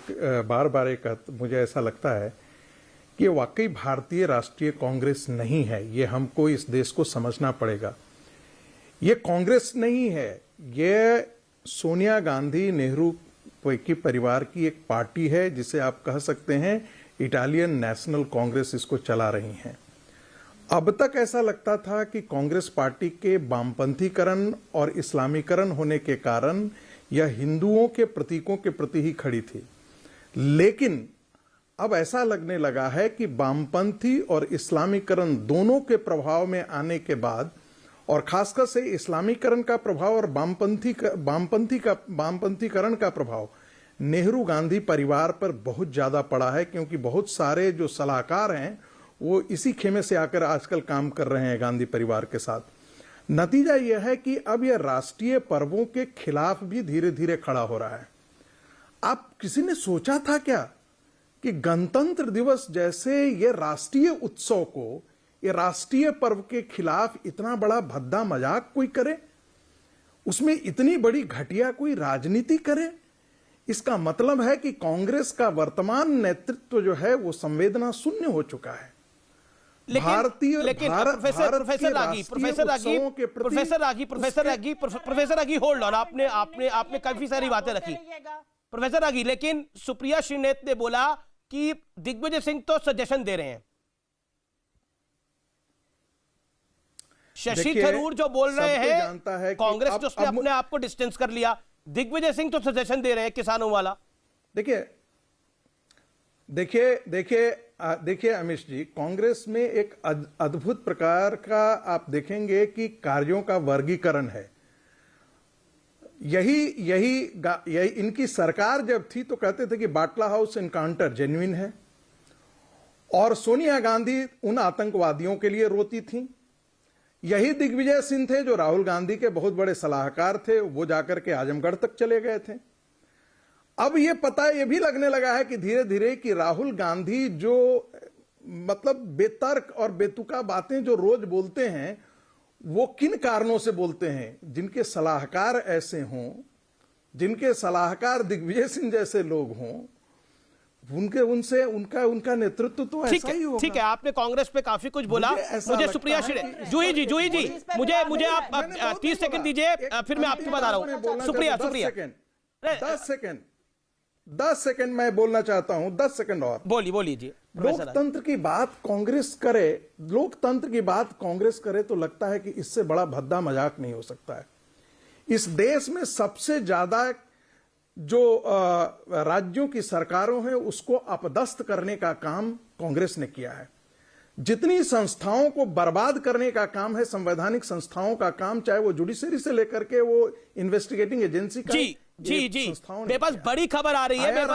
Speaker 9: मुझे ऐसा लगता है कि ये वाकई भारतीय राष्ट्रीय कांग्रेस नहीं है। ये हमको इस देश को समझना पड़ेगा। ये कांग्रेस नहीं है, ये सोनिया गांधी नेहरू की परिवार की एक पार्टी है, जिसे आप कह सकते हैं इटालियन नेशनल कांग्रेस इसको चला रही हैं। अब तक ऐसा लगता था कि कांग्रेस पार्टी के वामपंथीकरण और इस्लामीकरण होने के कारण यह हिंदुओं के प्रतीकों के प्रति ही खड़ी थी, लेकिन अब ऐसा लगने लगा है कि वामपंथी और इस्लामीकरण दोनों के प्रभाव में आने के बाद, और खासकर से इस्लामीकरण का प्रभाव और वामपंथीकरण का प्रभाव नेहरू गांधी परिवार पर बहुत ज्यादा पड़ा है, क्योंकि बहुत सारे जो सलाहकार हैं वो इसी खेमे से आकर आजकल काम कर रहे हैं गांधी परिवार के साथ। नतीजा यह है कि अब यह राष्ट्रीय पर्वों के खिलाफ भी धीरे धीरे खड़ा हो रहा है। आप किसी ने सोचा था क्या कि गणतंत्र दिवस जैसे ये राष्ट्रीय उत्सव को, ये राष्ट्रीय पर्व के खिलाफ इतना बड़ा भद्दा मजाक कोई करे, उसमें इतनी बड़ी घटिया कोई राजनीति करे? इसका मतलब है कि कांग्रेस का वर्तमान नेतृत्व जो है वो संवेदना शून्य हो चुका है।
Speaker 1: प्रोफेसर रागी होल्ड ऑन, आपने काफी सारी बातें रखी प्रोफेसर रागी, लेकिन सुप्रिया श्रीनेत ने बोला कि दिग्विजय सिंह तो सजेशन दे रहे हैं। शशि थरूर जो बोल रहे हैं कांग्रेस जो उसने अपने आप को डिस्टेंस कर लिया, दिग्विजय सिंह तो सजेशन दे रहे हैं किसानों वाला।
Speaker 9: देखिए अमिश जी, कांग्रेस में एक अद्भुत प्रकार का आप देखेंगे कि कार्यों का वर्गीकरण है। यही इनकी सरकार जब थी तो कहते थे कि बाटला हाउस एनकाउंटर जेन्युइन है, और सोनिया गांधी उन आतंकवादियों के लिए रोती थी यही दिग्विजय सिंह थे जो राहुल गांधी के बहुत बड़े सलाहकार थे, वो जाकर के आजमगढ़ तक चले गए थे। अब ये भी लगने लगा है कि धीरे धीरे कि राहुल गांधी जो मतलब बेतर्क और बेतुका बातें जो रोज बोलते हैं, वो किन कारणों से बोलते हैं। जिनके सलाहकार ऐसे हों, जिनके सलाहकार दिग्विजय सिंह जैसे लोग हों, उनका नेतृत्व तो ऐसा ही होगा।
Speaker 1: ठीक है, आपने कांग्रेस पे काफी कुछ बोला। मुझे सुप्रिया जूही जी मुझे आप 30 सेकंड दीजिए, फिर मैं आपके बाद आ रहा हूं। सुप्रिया
Speaker 9: 10 सेकंड मैं बोलना चाहता हूं, 10 सेकंड और
Speaker 1: बोलिए जी।
Speaker 9: लोकतंत्र की बात कांग्रेस करे तो लगता है कि इससे बड़ा भद्दा मजाक नहीं हो सकता है। इस देश में सबसे ज्यादा जो राज्यों की सरकारों हैं उसको अपदस्थ करने का काम कांग्रेस ने किया है। जितनी संस्थाओं को बर्बाद करने का काम है, संवैधानिक संस्थाओं का काम, चाहे वो जुडिशरी से लेकर के वो इन्वेस्टिगेटिंग एजेंसी का।
Speaker 1: जी मेरे पास बड़ी खबर आ रही है,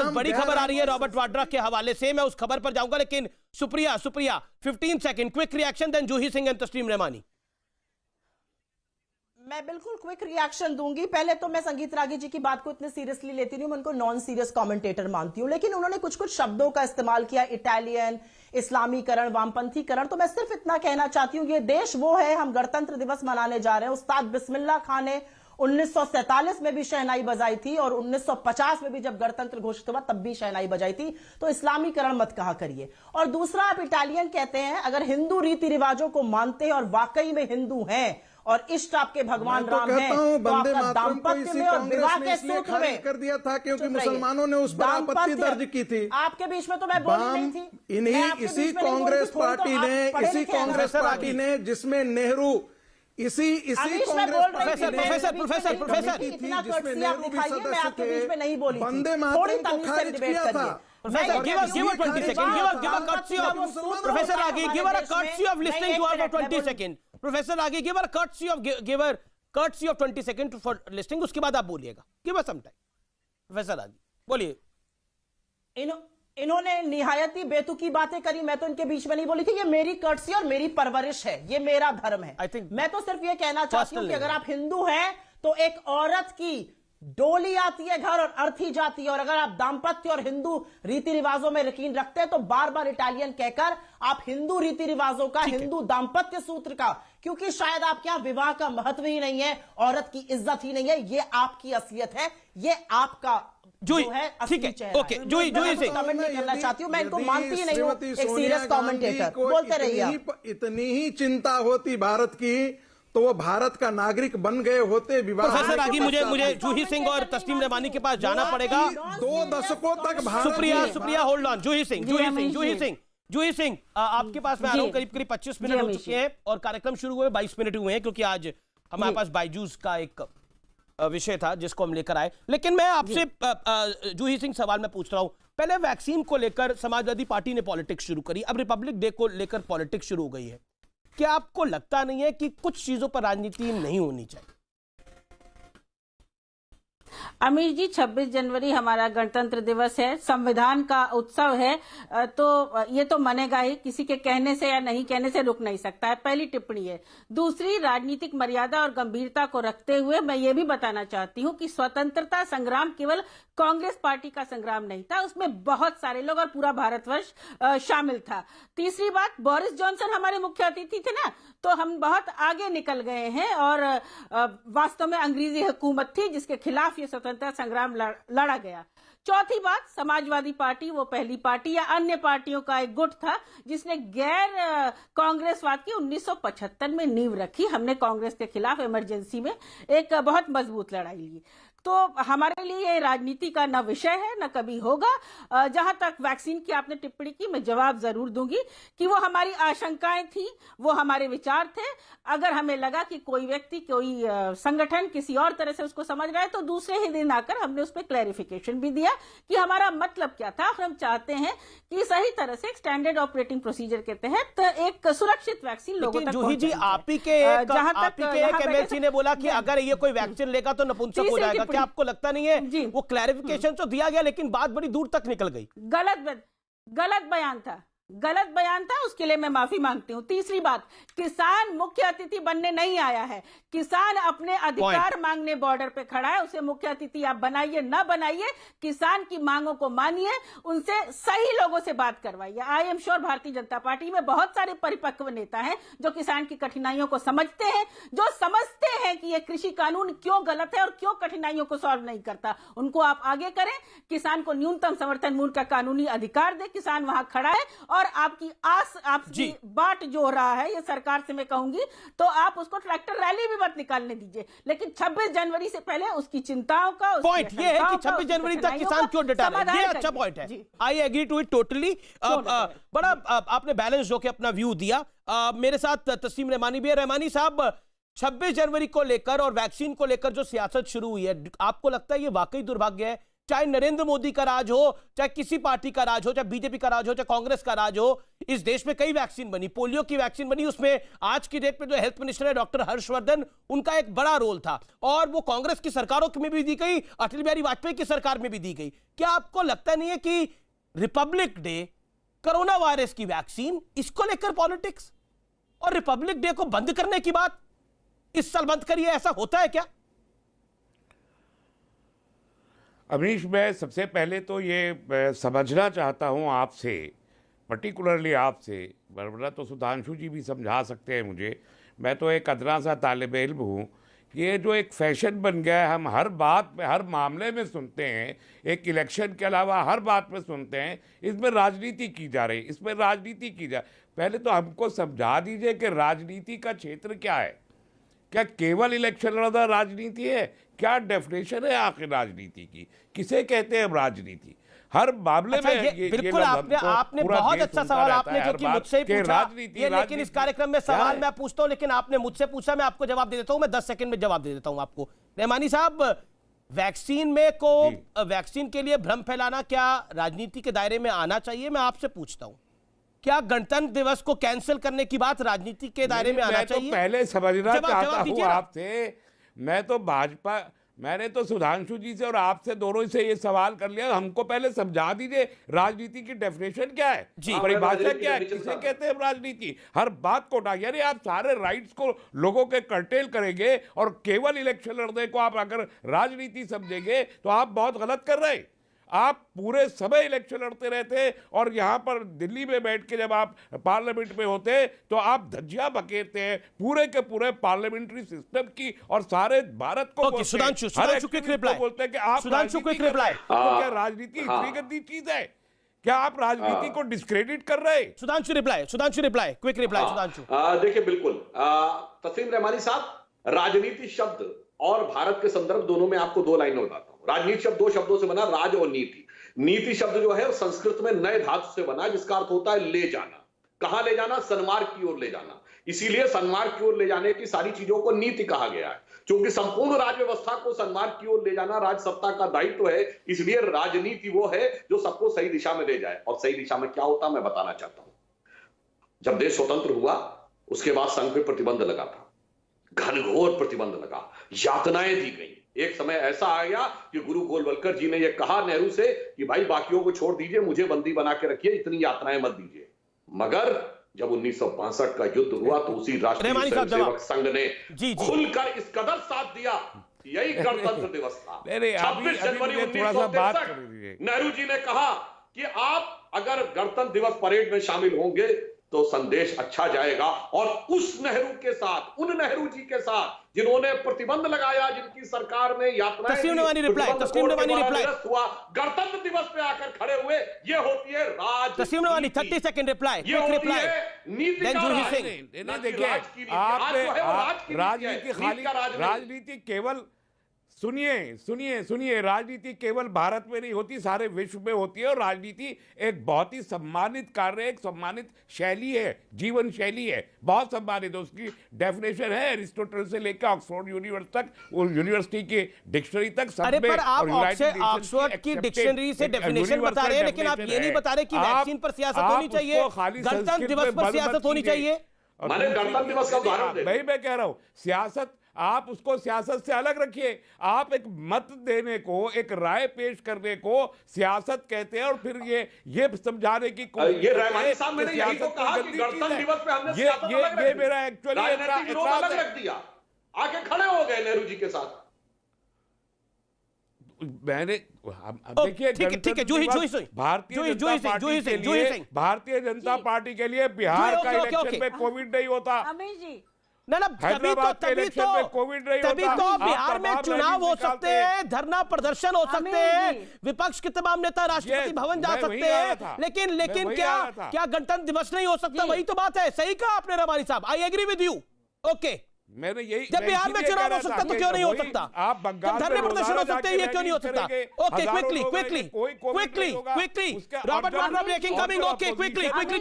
Speaker 1: रॉबर्ट वाड्रा के हवाले से। मैं उस खबर पर जाऊंगा, लेकिन Supriya 15 second quick reaction, then Juhi Singh and Tasleem Rahmani.
Speaker 8: मैं बिल्कुल क्विक रिएक्शन दूंगी। पहले तो मैं संगीत रागी जी की बात को इतने सीरियसली लेती नहीं हूं, मैं उनको नॉन सीरियस कमेंटेटर मानती हूं, लेकिन उन्होंने कुछ शब्दों का इस्तेमाल किया, इटालियन, इस्लामीकरण, वामपंथीकरण। तो मैं सिर्फ इतना कहना चाहती हूं, ये देश वो है, हम गणतंत्र दिवस मनाने जा रहे हैं। उस्ताद बिस्मिल्लाह खान ने 1947 में भी शहनाई बजाई थी और 1950 में भी जब गणतंत्र घोषित हुआ तब भी शहनाई बजाई थी। तो इस्लामीकरण मत कहा करिए। और दूसरा, आप इटालियन कहते हैं, अगर हिंदू रीति रिवाजों को मानते हैं और वाकई में हिंदू हैं और इष्ट आपके भगवान राम हैं, तो आपका दाम्पत्य में और विवाह के सूत्र में
Speaker 9: कर दिया था क्योंकि मुसलमानों ने उस पर आपत्ति दर्ज की थी।
Speaker 8: आपके बीच में तो मैं बोली नहीं थी।
Speaker 9: इसी कांग्रेस पार्टी ने जिसमें नेहरू इसी
Speaker 8: प्रोफेसर इतना कर्टसी आप दिखाइए, मैं आपके बीच में नहीं बोली थी।
Speaker 9: वंदे मातरम को खारिज किया था।
Speaker 1: Professor, give a 20 seconds. Give a courtesy of Professor Ragi. Give her a courtesy of listening to her for 20 seconds. Professor Ragi, give her a courtesy of 20 seconds for listening. उसके बाद आप बोलिएगा. Give her some time. Professor Ragi, बोलिए।
Speaker 8: इन्होंने निहायती बेतुकी बातें करी, मैं तो इनके बीच में नहीं बोली थी। ये मेरी कर्टसी और मेरी परवरिश है, ये मेरा धर्म है। मैं तो सिर्फ ये कहना चाहती हूँ कि अगर आप हिंदू हैं तो एक औरत की डोली आती है घर और अर्थी जाती है, और अगर आप दाम्पत्य और हिंदू रीति रिवाजों में यकीन रखते हैं तो बार बार इटालियन कहकर आप हिंदू रीति रिवाजों का, हिंदू दाम्पत्य सूत्र का, क्योंकि शायद आपके यहां विवाह का महत्व ही नहीं है, औरत की इज्जत ही नहीं है, ये आपकी असलियत है, ये आपका जो है असली चेहरा।
Speaker 1: ओके, जूही सिंह
Speaker 8: कमेंट नहीं करना चाहती हूं, मैं इनको मानती ही नहीं हूं एक सीरियस कमेंटेटर। बोलते रहिए आप।
Speaker 9: इतनी ही चिंता होती भारत की तो वो भारत का नागरिक बन गए होते।
Speaker 1: प्रोफेसर रागी, मुझे जूही सिंह और तस्लीम रहमानी के पास जाना पड़ेगा।
Speaker 9: 2 दशकों तक
Speaker 1: सुप्रिया होल्ड ऑन। जूही सिंह आपके पास मैं आ रहा हूं। करीब 25 मिनट हो चुके हैं और कार्यक्रम शुरू हुए 22 मिनट हुए हैं, क्योंकि आज हमारे पास बायजूस का एक विषय था जिसको हम लेकर आए। लेकिन मैं आपसे जूही सिंह सवाल मैं पूछ रहा हूं। पहले वैक्सीन को लेकर समाजवादी पार्टी ने पॉलिटिक्स शुरू करी, अब रिपब्लिक डे को लेकर पॉलिटिक्स शुरू हो गई है। क्या आपको लगता नहीं है कि कुछ चीजों पर राजनीति नहीं होनी चाहिए?
Speaker 10: अमीर जी, 26 जनवरी हमारा गणतंत्र दिवस है, संविधान का उत्सव है, तो ये तो मनेगा ही, किसी के कहने से या नहीं कहने से रुक नहीं सकता है। पहली टिप्पणी है। दूसरी, राजनीतिक मर्यादा और गंभीरता को रखते हुए मैं ये भी बताना चाहती हूँ कि स्वतंत्रता संग्राम केवल कांग्रेस पार्टी का संग्राम नहीं था, उसमें बहुत सारे लोग और पूरा भारतवर्ष शामिल था। तीसरी बात, बोरिस जॉनसन हमारे मुख्य अतिथि थे ना, तो हम बहुत आगे निकल गए हैं और वास्तव में अंग्रेजी हुकूमत थी जिसके खिलाफ ये स्वतंत्रता संग्राम लड़ा गया। चौथी बात, समाजवादी पार्टी वो पहली पार्टी या अन्य पार्टियों का एक गुट था जिसने गैर कांग्रेसवाद की 1975 में नींव रखी। हमने कांग्रेस के खिलाफ इमरजेंसी में एक बहुत मजबूत लड़ाई ली। तो हमारे लिए ये राजनीति का न विषय है न कभी होगा। जहां तक वैक्सीन की आपने टिप्पणी की, मैं जवाब जरूर दूंगी कि वो हमारी आशंकाएं थी, वो हमारे विचार थे। अगर हमें लगा कि कोई व्यक्ति, कोई संगठन किसी और तरह से उसको समझ रहा है तो दूसरे ही दिन आकर हमने उस पर क्लैरिफिकेशन भी दिया कि हमारा मतलब क्या था। हम चाहते हैं कि सही तरह से स्टैंडर्ड ऑपरेटिंग प्रोसीजर के तहत एक सुरक्षित वैक्सीन लोगों तक
Speaker 1: जूही जी, आप ही के एक एमएलसी ने बोला कि अगर ये कोई वैक्सीन लेगा तो नपुंसक हो जाएगा। क्या आपको लगता नहीं है वो क्लैरिफिकेशन तो दिया गया लेकिन बात बड़ी दूर तक निकल गई?
Speaker 10: गलत बयान था। गलत बयान था, उसके लिए मैं माफी मांगती हूं। तीसरी बात, किसान मुख्य अतिथि बनने नहीं आया है, किसान अपने अधिकार मांगने बॉर्डर पे खड़ा है। उसे मुख्य अतिथि आप बनाइए ना बनाइए, किसान की मांगों को मानिए, उनसे सही लोगों से बात करवाइए। I am sure Bharatiya Janata party में बहुत सारे परिपक्व नेता हैं जो किसान की कठिनाइयों को समझते हैं, जो समझते हैं कि ये कृषि कानून क्यों गलत है और क्यों कठिनाइयों को सॉल्व नहीं करता। उनको आप आगे करें, किसान को न्यूनतम समर्थन मूल्य का कानूनी अधिकार दे, किसान वहां खड़ा है। और आपकी आपकी बाट जो रहा है, ये सरकार से मैं कहूंगी, तो आप उसको ट्रैक्टर रैली भी मत निकालने दीजिए, लेकिन 26 जनवरी से पहले उसकी चिंताओं का,
Speaker 1: पॉइंट ये है कि 26 जनवरी तक किसान क्यों डटा रहा है, ये अच्छा पॉइंट है। I agree to it totally. बड़ा आपने बैलेंस होकर अपना व्यू दिया। मेरे साथ तस्लीम रहमानी भी है। रहमानी साहब, 26 जनवरी को लेकर और वैक्सीन को लेकर जो सियासत शुरू हुई है, आपको लगता है ये वाकई दुर्भाग्य है? चाहे नरेंद्र मोदी का राज हो, चाहे किसी पार्टी का राज हो, चाहे बीजेपी का राज हो, चाहे कांग्रेस का राज हो, इस देश में कई वैक्सीन बनी, पोलियो की वैक्सीन बनी, उसमें आज की डेट में जो हेल्थ मिनिस्टर है डॉक्टर हर्षवर्धन, उनका एक बड़ा रोल था, और वो कांग्रेस की सरकारों में भी दी गई, अटल बिहारी वाजपेयी की सरकार में भी दी गई। क्या आपको लगता नहीं है कि रिपब्लिक डे, कोरोना वायरस की वैक्सीन, इसको लेकर पॉलिटिक्स और रिपब्लिक डे को बंद करने की बात इस साल बंद करिए, ऐसा होता है क्या?
Speaker 11: अमरीश, मैं सबसे पहले तो ये समझना चाहता हूँ आपसे, पर्टिकुलरली आपसे, वरना तो सुधांशु जी भी समझा सकते हैं मुझे, मैं तो एक अदना सा तालिब इल्म हूँ। ये जो एक फैशन बन गया है, हम हर बात में, हर मामले में सुनते हैं, एक इलेक्शन के अलावा हर बात में सुनते हैं, इसमें राजनीति की जा रही, इसमें राजनीति की जा। पहले तो हमको समझा दीजिए कि राजनीति का क्षेत्र क्या है। क्या केवल इलेक्शन लड़ना राजनीति है? क्या डेफिनेशन है आखिर राजनीति की? किसे कहते हैं राजनीति? हर मामले में
Speaker 1: ये बिल्कुल आपने बहुत अच्छा सवाल आपने जो कि मुझसे ही पूछा, ये लेकिन इस कार्यक्रम में सवाल मैं पूछता हूं, लेकिन आपने मुझसे पूछा, मैं आपको जवाब दे देता हूं, मैं 10 सेकंड में जवाब दे देता हूं आपको। रहमानी साहब, वैक्सीन के लिए भ्रम फैलाना क्या राजनीति के दायरे में आना चाहिए? मैं आपसे पूछता हूं, क्या गणतंत्र दिवस को कैंसिल करने की बात राजनीति के दायरे में आना चाहिए?
Speaker 11: तो पहले समझना चाहता हूं आपसे, मैं तो भाजपा, मैंने तो सुधांशु जी से और आपसे दोनों से ये सवाल कर लिया, हमको पहले समझा दीजिए राजनीति की डेफिनेशन क्या है, परिभाषा क्या है, किसे कहते हैं राजनीति? हर बात को यानी आप सारे राइट्स को लोगों के कर्टेल करेंगे और केवल इलेक्शन लड़ने को आप अगर राजनीति समझेंगे तो आप बहुत गलत कर रहे हैं। आप पूरे समय इलेक्शन लड़ते रहते और यहाँ पर दिल्ली में बैठ के जब आप पार्लियामेंट में होते तो आप धज्जियां बकेरते हैं पूरे के पूरे पार्लियामेंट्री सिस्टम की और सारे भारत को।
Speaker 1: सुधांशु क्विक रिप्लाई
Speaker 11: बोलते हैं कि आप
Speaker 1: सुधांशु क्विक रिप्लाई,
Speaker 11: तो क्या राजनीति इतनी गंदी चीज है? क्या आप राजनीति को डिस्क्रेडिट कर रहे हैं?
Speaker 1: Sudhanshu reply quick reply. Sudhanshu,
Speaker 7: देखिए, बिल्कुल तस्लीम रहमानी साहब, राजनीति शब्द और भारत के संदर्भ दोनों में आपको 2 लाइनें बताता हूं। राजनीति शब्द 2 शब्दों से बना, राज और नीति। नीति शब्द जो है संस्कृत में नए धातु से बना, जिसका अर्थ होता है ले जाना। कहां ले जाना? सन्मार्ग की ओर ले जाना। इसीलिए सन्मार्ग की ओर ले जाने की सारी चीजों को नीति कहा गया है, क्योंकि संपूर्ण राज व्यवस्था को सन्मार्ग की ओर ले जाना राज सत्ता का दायित्व है। इसलिए राजनीति वो है जो सबको सही दिशा में ले जाए। और सही दिशा में क्या होता, मैं बताना चाहता हूं। जब देश स्वतंत्र हुआ उसके बाद संघ पे प्रतिबंध लगा था, घनघोर प्रतिबंध लगा, यातनाएं दी गई। एक समय ऐसा आ गया कि गुरु गोलवलकर जी ने यह कहा नेहरू से कि भाई बाकियों को छोड़ दीजिए, मुझे बंदी बना के रखिए, इतनी यातनाएं मत दीजिए। मगर जब 1962 का युद्ध हुआ तो उसी राष्ट्रीय स्वयंसेवक संघ ने खुलकर इस कदर साथ दिया, यही गणतंत्र दिवस था। 26 जनवरी 1963 नेहरू जी ने कहा कि आप अगर गणतंत्र दिवस परेड में शामिल होंगे तो संदेश अच्छा जाएगा। और उस नेहरू के साथ, उन नेहरू जी के साथ जिन्होंने प्रतिबंध लगाया, जिनकी सरकार में यातनाएं,
Speaker 1: तस्लीम रहमानी रिप्लाई
Speaker 7: हुआ, गणतंत्र दिवस पे आकर खड़े हुए, ये होती है राज।
Speaker 1: तस्लीम Rahmani 30 second reply, quick reply.
Speaker 7: नीति
Speaker 11: देखिए, आपने राजनीति केवल सुनिए, राजनीति केवल भारत में नहीं होती, सारे विश्व में होती है। और राजनीति एक बहुत ही सम्मानित कार्य, एक सम्मानित शैली है, जीवन शैली है, बहुत सम्मानित है। उसकी डेफिनेशन है एरिस्टोटल से लेकर ऑक्सफोर्ड यूनिवर्सिटी की डिक्शनरी तक सब में।
Speaker 1: पर आप ऑक्सफोर्ड की डिक्शनरी से डेफिनेशन बता रहे हैं, लेकिन आप ये नहीं बता रहे कि वैक्सीन पर सियासत होनी चाहिए, गणतंत्र दिवस पर सियासत होनी चाहिए।
Speaker 7: गणतंत्र दिवस का उदाहरण
Speaker 11: मैं कह रहा हूं, सियासत आप उसको सियासत से अलग रखिए। आप एक मत देने को, एक राय पेश करने को सियासत कहते हैं और फिर ये समझाने की
Speaker 7: ये रहमानी साहब मैंने यही तो कहा कि गणतंत्र दिवस पे हमने सियासत अलग रख दी।
Speaker 11: ये मेरा एक्चुअली
Speaker 7: राजनीतिक विरोध अलग रख दिया, आके खड़े हो गए नेहरू जी के साथ।
Speaker 11: मैंने देखिए
Speaker 1: ठीक है,
Speaker 11: भारतीय जनता पार्टी के लिए बिहार का इलेक्शन में कोविड नहीं होता।
Speaker 10: अमीर जी
Speaker 1: ना तभी तो
Speaker 11: कोविड नहीं
Speaker 1: तभी
Speaker 11: होता।
Speaker 1: तो बिहार में चुनाव हो सकते हैं, धरना प्रदर्शन हो सकते हैं, विपक्ष के तमाम नेता राष्ट्रपति भवन जा सकते हैं, लेकिन क्या गणतंत्र दिवस नहीं हो सकता? वही तो बात है। सही कहा आपने रबानी साहब, I agree with you. Okay,
Speaker 11: मैंने यही,
Speaker 1: जब बिहार में चुनाव हो सकता तो क्यों नहीं हो सकता?
Speaker 11: आप बंगाल
Speaker 1: धरने प्रदर्शन हो सकते हैं, ये क्यों नहीं हो सकता? Okay, quickly Robert Vadra breaking coming. Okay, quickly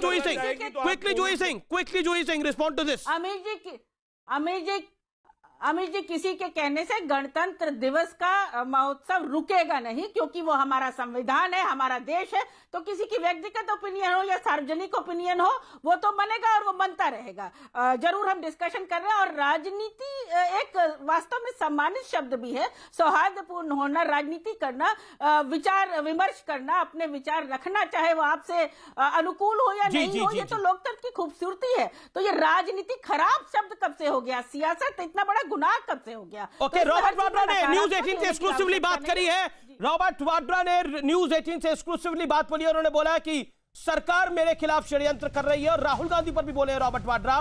Speaker 1: Juhi Singh respond to this.
Speaker 10: Amir ji किसी के कहने से गणतंत्र दिवस का महोत्सव रुकेगा नहीं, क्योंकि वो हमारा संविधान है, हमारा देश है। तो किसी की व्यक्तिगत ओपिनियन हो या सार्वजनिक ओपिनियन हो, वो तो बनेगा और वो बनता रहेगा। जरूर हम डिस्कशन कर रहे हैं, और राजनीति एक वास्तव में सम्मानित शब्द भी है। सौहार्दपूर्ण होना, राजनीति करना, विचार विमर्श करना, अपने विचार रखना, चाहे वो आपसे अनुकूल हो या नहीं हो, ये तो लोकतंत्र की खूबसूरती है। तो ये राजनीति खराब शब्द कब से हो गया? सियासत इतना बड़ा गुनाह कब से हो गया?
Speaker 1: ओके, रॉबर्ट वाड्रा ने न्यूज 18 से एक्सक्लूसिवली बात करी है। रॉबर्ट वाड्रा ने न्यूज 18 से एक्सक्लूसिवली बात बोली, उन्होंने बोला कि सरकार मेरे खिलाफ षड्यंत्र कर रही है, और राहुल गांधी पर भी बोले रॉबर्ट वाड्रा।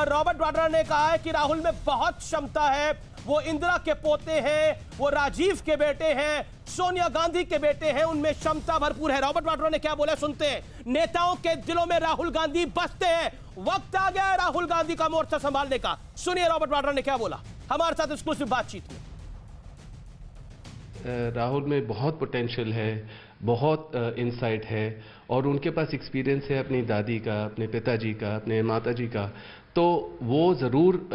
Speaker 1: रॉबर्ट वाड्रा ने कहा है कि राहुल में बहुत क्षमता है, वो इंदिरा के पोते हैं, वो राजीव के बेटे हैं, सोनिया गांधी के बेटे हैं, उनमें क्षमता भरपूर है। रॉबर्ट वाड्रा ने क्या बोला सुनते हैं। नेताओं के दिलों में राहुल गांधी बसते हैं, वक्त आ गया है राहुल गांधी का मोर्चा संभालने का। सुनिए रॉबर्ट वाड्रा ने क्या बोला हमारे साथ एक्सक्लूसिव बातचीत में।
Speaker 12: राहुल में बहुत पोटेंशियल है, बहुत इनसाइट है, और उनके पास एक्सपीरियंस है अपनी दादी का, अपने पिताजी का, अपने माताजी का। तो वो ज़रूर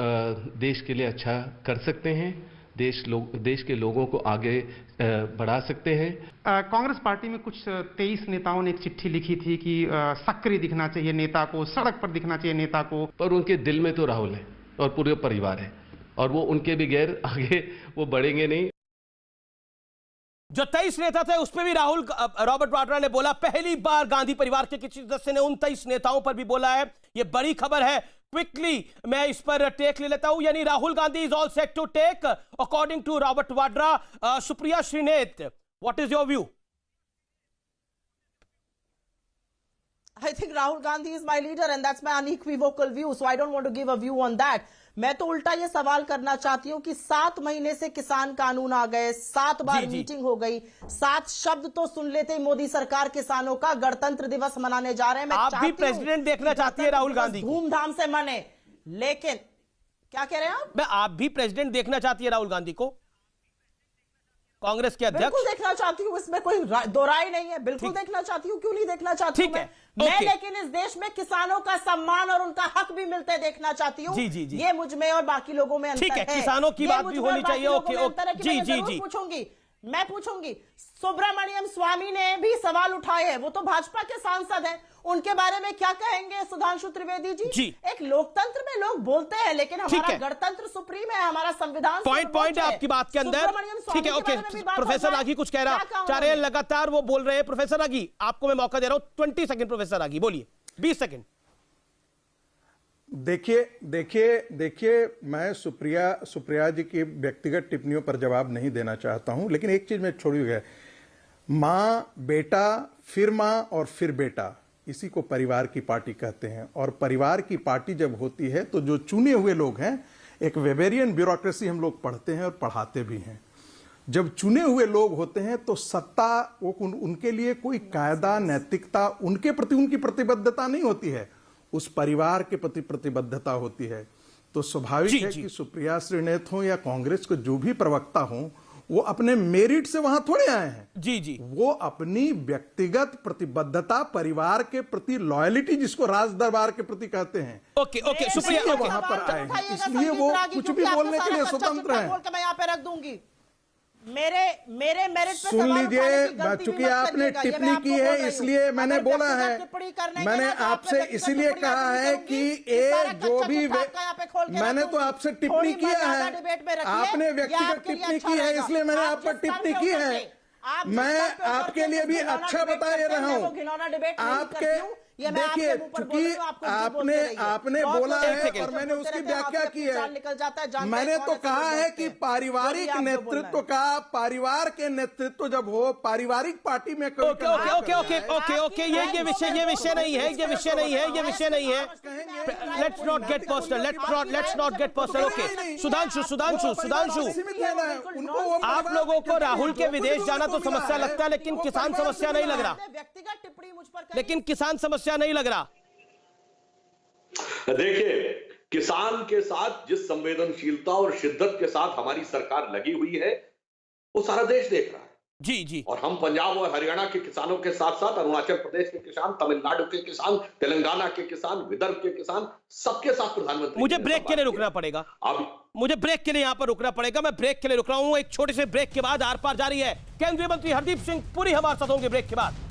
Speaker 12: देश के लिए अच्छा कर सकते हैं, देश के लोगों को आगे बढ़ा सकते हैं।
Speaker 13: कांग्रेस पार्टी में कुछ 23 नेताओं ने एक चिट्ठी लिखी थी कि सक्रिय दिखना चाहिए नेता को, सड़क पर दिखना चाहिए नेता को।
Speaker 12: पर उनके दिल में तो राहुल है और पूरे परिवार है, और वो उनके बगैर आगे वो बढ़ेंगे नहीं।
Speaker 1: जो 23 नेता थे उस पर भी रॉबर्ट वाड्रा ने बोला। पहली बार गांधी परिवार के किसी सदस्य ने उन 23 नेताओं पर भी बोला है। ये बड़ी खबर है। क्विकली मैं इस पर टेक ले लेता हूं, यानी Rahul Gandhi is all set to take according to Robert Vadra. Supriya Shrinate, what is your view?
Speaker 8: I think Rahul Gandhi is my leader and that's my unequivocal view, so I don't want to give a view on that. मैं तो उल्टा ये सवाल करना चाहती हूँ कि 7 महीने से किसान कानून आ गए, 7 बार मीटिंग हो गई, 7 शब्द तो सुन लेते ही मोदी सरकार किसानों का गणतंत्र दिवस मनाने जा रहे हैं। मैं
Speaker 1: आप भी प्रेसिडेंट देखना चाहती है राहुल गांधी
Speaker 8: धूमधाम से मने, लेकिन क्या कह रहे हैं आप?
Speaker 1: आप भी प्रेसिडेंट देखना चाहती है राहुल गांधी को, कांग्रेस के अध्यक्ष?
Speaker 8: बिल्कुल देखना चाहती हूँ, इसमें कोई दो राय नहीं है। बिल्कुल देखना चाहती हूँ, क्यों नहीं देखना चाहती हूँ मैं, लेकिन इस देश में किसानों का सम्मान और उनका हक भी मिलते देखना चाहती हूँ। ये मुझ में और बाकी लोगों में अंतर है।
Speaker 1: किसानों की बात भी होनी चाहिए।
Speaker 8: मैं पूछूंगी सुब्रमण्यम स्वामी ने भी सवाल उठाए हैं, वो तो भाजपा के सांसद हैं, उनके बारे में क्या कहेंगे सुधांशु त्रिवेदी जी? एक लोकतंत्र में लोग बोलते हैं, लेकिन हमारा गणतंत्र सुप्रीम है, हमारा संविधान
Speaker 1: पॉइंट है आपकी बात के अंदर। ठीक है, ओके। प्रोफेसर रागी कुछ कह रहा, चाह रहे हैं लगातार वो बोल रहे हैं। प्रोफेसर रागी, आपको मैं मौका दे रहा हूं, 20 सेकंड। प्रोफेसर रागी बोलिए, 20 सेकंड।
Speaker 9: देखिए मैं सुप्रिया जी की व्यक्तिगत टिप्पणियों पर जवाब नहीं देना चाहता हूं, लेकिन एक चीज मैं छोड़ी गया, माँ बेटा फिर माँ और फिर बेटा, इसी को परिवार की पार्टी कहते हैं। और परिवार की पार्टी जब होती है तो जो चुने हुए लोग हैं, एक वेबेरियन ब्यूरोक्रेसी हम लोग पढ़ते हैं और पढ़ाते भी हैं। जब चुने हुए लोग होते हैं तो सत्ता उनके लिए कोई कायदा, नैतिकता, उनके प्रति उनकी प्रतिबद्धता नहीं होती है, उस परिवार के प्रति प्रतिबद्धता होती है। तो स्वाभाविक है कि सुप्रिया श्रीनेत हो या कांग्रेस के जो भी प्रवक्ता हो, वो अपने मेरिट से वहां थोड़े आए हैं। वो अपनी व्यक्तिगत प्रतिबद्धता, परिवार के प्रति लॉयलिटी, जिसको राज दरबार के प्रति कहते हैं,
Speaker 1: ओके सुप्रिया
Speaker 9: वहां पर आए हैं, इसलिए वो कुछ भी बोलने के लिए स्वतंत्र है।
Speaker 8: मैं यहाँ पे रख दूंगी। मेरे मेरिट पे
Speaker 9: सुन
Speaker 8: सवाल
Speaker 9: लीजिए,
Speaker 8: उठाने की गलती
Speaker 9: चूंकि
Speaker 8: भी मत
Speaker 9: आपने
Speaker 8: करिएगा, ये
Speaker 9: टिप्पणी
Speaker 8: मैं आपको
Speaker 9: की
Speaker 8: बोल
Speaker 9: है
Speaker 8: रही हूं।
Speaker 9: इसलिए मैंने
Speaker 8: अगर
Speaker 9: बोला है,
Speaker 8: व्यक्तिगत टिप्पणी करने
Speaker 9: मैंने
Speaker 8: गए ना, तो
Speaker 9: आपसे
Speaker 8: व्यक्तिगत
Speaker 9: इसलिए
Speaker 8: टिप्पणी
Speaker 9: कहा
Speaker 8: आपसे
Speaker 9: है
Speaker 8: करूंगी।
Speaker 9: कि
Speaker 8: इस सारा
Speaker 9: ये जो
Speaker 8: कच्चा
Speaker 9: भी
Speaker 8: चिट्ठा आपका यहाँ पे खोल के
Speaker 9: मैंने तो
Speaker 8: रखूंगी।
Speaker 9: आपसे टिप्पणी
Speaker 8: थोड़ी
Speaker 9: किया
Speaker 8: मर्यादा
Speaker 9: है,
Speaker 8: डिबेट में रखिए,
Speaker 9: आपने
Speaker 8: ये
Speaker 9: व्यक्तिगत
Speaker 8: आपके लिए
Speaker 9: टिप्पणी
Speaker 8: अच्छा
Speaker 9: की है
Speaker 8: रहेगा।
Speaker 9: इसलिए मैंने
Speaker 8: आप
Speaker 9: आप पर
Speaker 8: जिस
Speaker 9: टिप्पणी
Speaker 8: स्तर
Speaker 9: की
Speaker 8: पे उतर
Speaker 9: है।
Speaker 8: के, आप जिस
Speaker 9: मैं
Speaker 8: स्तर पे उतर
Speaker 9: आपके
Speaker 8: के
Speaker 9: लिए भी
Speaker 8: घिनौना
Speaker 9: अच्छा
Speaker 8: डिबेट
Speaker 9: बता
Speaker 8: करते हैं,
Speaker 9: रहा
Speaker 8: मैं वो
Speaker 9: हूँ।
Speaker 8: घिनौना डिबेट नहीं
Speaker 9: आपके
Speaker 8: करती हूँ। ये मैं आपके
Speaker 9: देखिए,
Speaker 8: मुंह पर बोल
Speaker 9: चूंकि
Speaker 8: रही हूँ, आप कुछ भी बोलते रहिए।
Speaker 9: आपने
Speaker 8: बहुत
Speaker 9: बोला
Speaker 8: लोग
Speaker 9: है
Speaker 8: ऐसे
Speaker 9: और मैंने
Speaker 8: बोलते
Speaker 9: उसकी
Speaker 8: रहते हैं,
Speaker 9: व्याख्या
Speaker 8: आपसे
Speaker 9: की
Speaker 8: अपनी
Speaker 9: है।
Speaker 8: जान निकल जाता है, जानते
Speaker 9: मैंने
Speaker 8: हैं
Speaker 9: तो
Speaker 8: कौन ऐसे
Speaker 9: कहा
Speaker 8: लोग
Speaker 9: है
Speaker 8: बोलते
Speaker 9: कि
Speaker 8: हैं।
Speaker 9: पारिवारिक
Speaker 8: जो भी आपको बोलना
Speaker 9: नेतृत्व
Speaker 8: है।
Speaker 9: का, परिवार के नेतृत्व जब हो, पारिवारिक पार्टी में कोई
Speaker 1: okay okay okay okay okay okay ये विषय नहीं है, ये विषय नहीं है, ये विषय नहीं है। Let's not get personal, let's not get personal. Okay Sudhanshu Sudhanshu Sudhanshu, आप लोगों को राहुल के विदेश जाना तो समस्या लगता है, लेकिन किसान समस्या नहीं लग रहा।
Speaker 8: व्यक्तिगत टिप्पणी मुझ पर
Speaker 1: लेकिन किसान समस्या नहीं लग रहा।
Speaker 7: देखिए, किसान के साथ जिस संवेदनशीलता और शिद्दत के साथ हमारी सरकार लगी हुई है, वो सारा देश देख रहा है।
Speaker 1: जी जी।
Speaker 7: और हम पंजाब और हरियाणा के किसानों के साथ साथ अरुणाचल प्रदेश के किसान, तमिलनाडु के किसान, तेलंगाना के किसान, विदर्भ के किसान, सबके साथ प्रधानमंत्री।
Speaker 1: मुझे ब्रेक के लिए रुकना पड़ेगा, मुझे ब्रेक के लिए यहां पर रुकना पड़ेगा। मैं ब्रेक के लिए रुक रहा हूं। एक छोटे से ब्रेक के बाद आर पार जारी है। केंद्रीय मंत्री हरदीप सिंह पुरी हमारे साथ होंगे ब्रेक के बाद।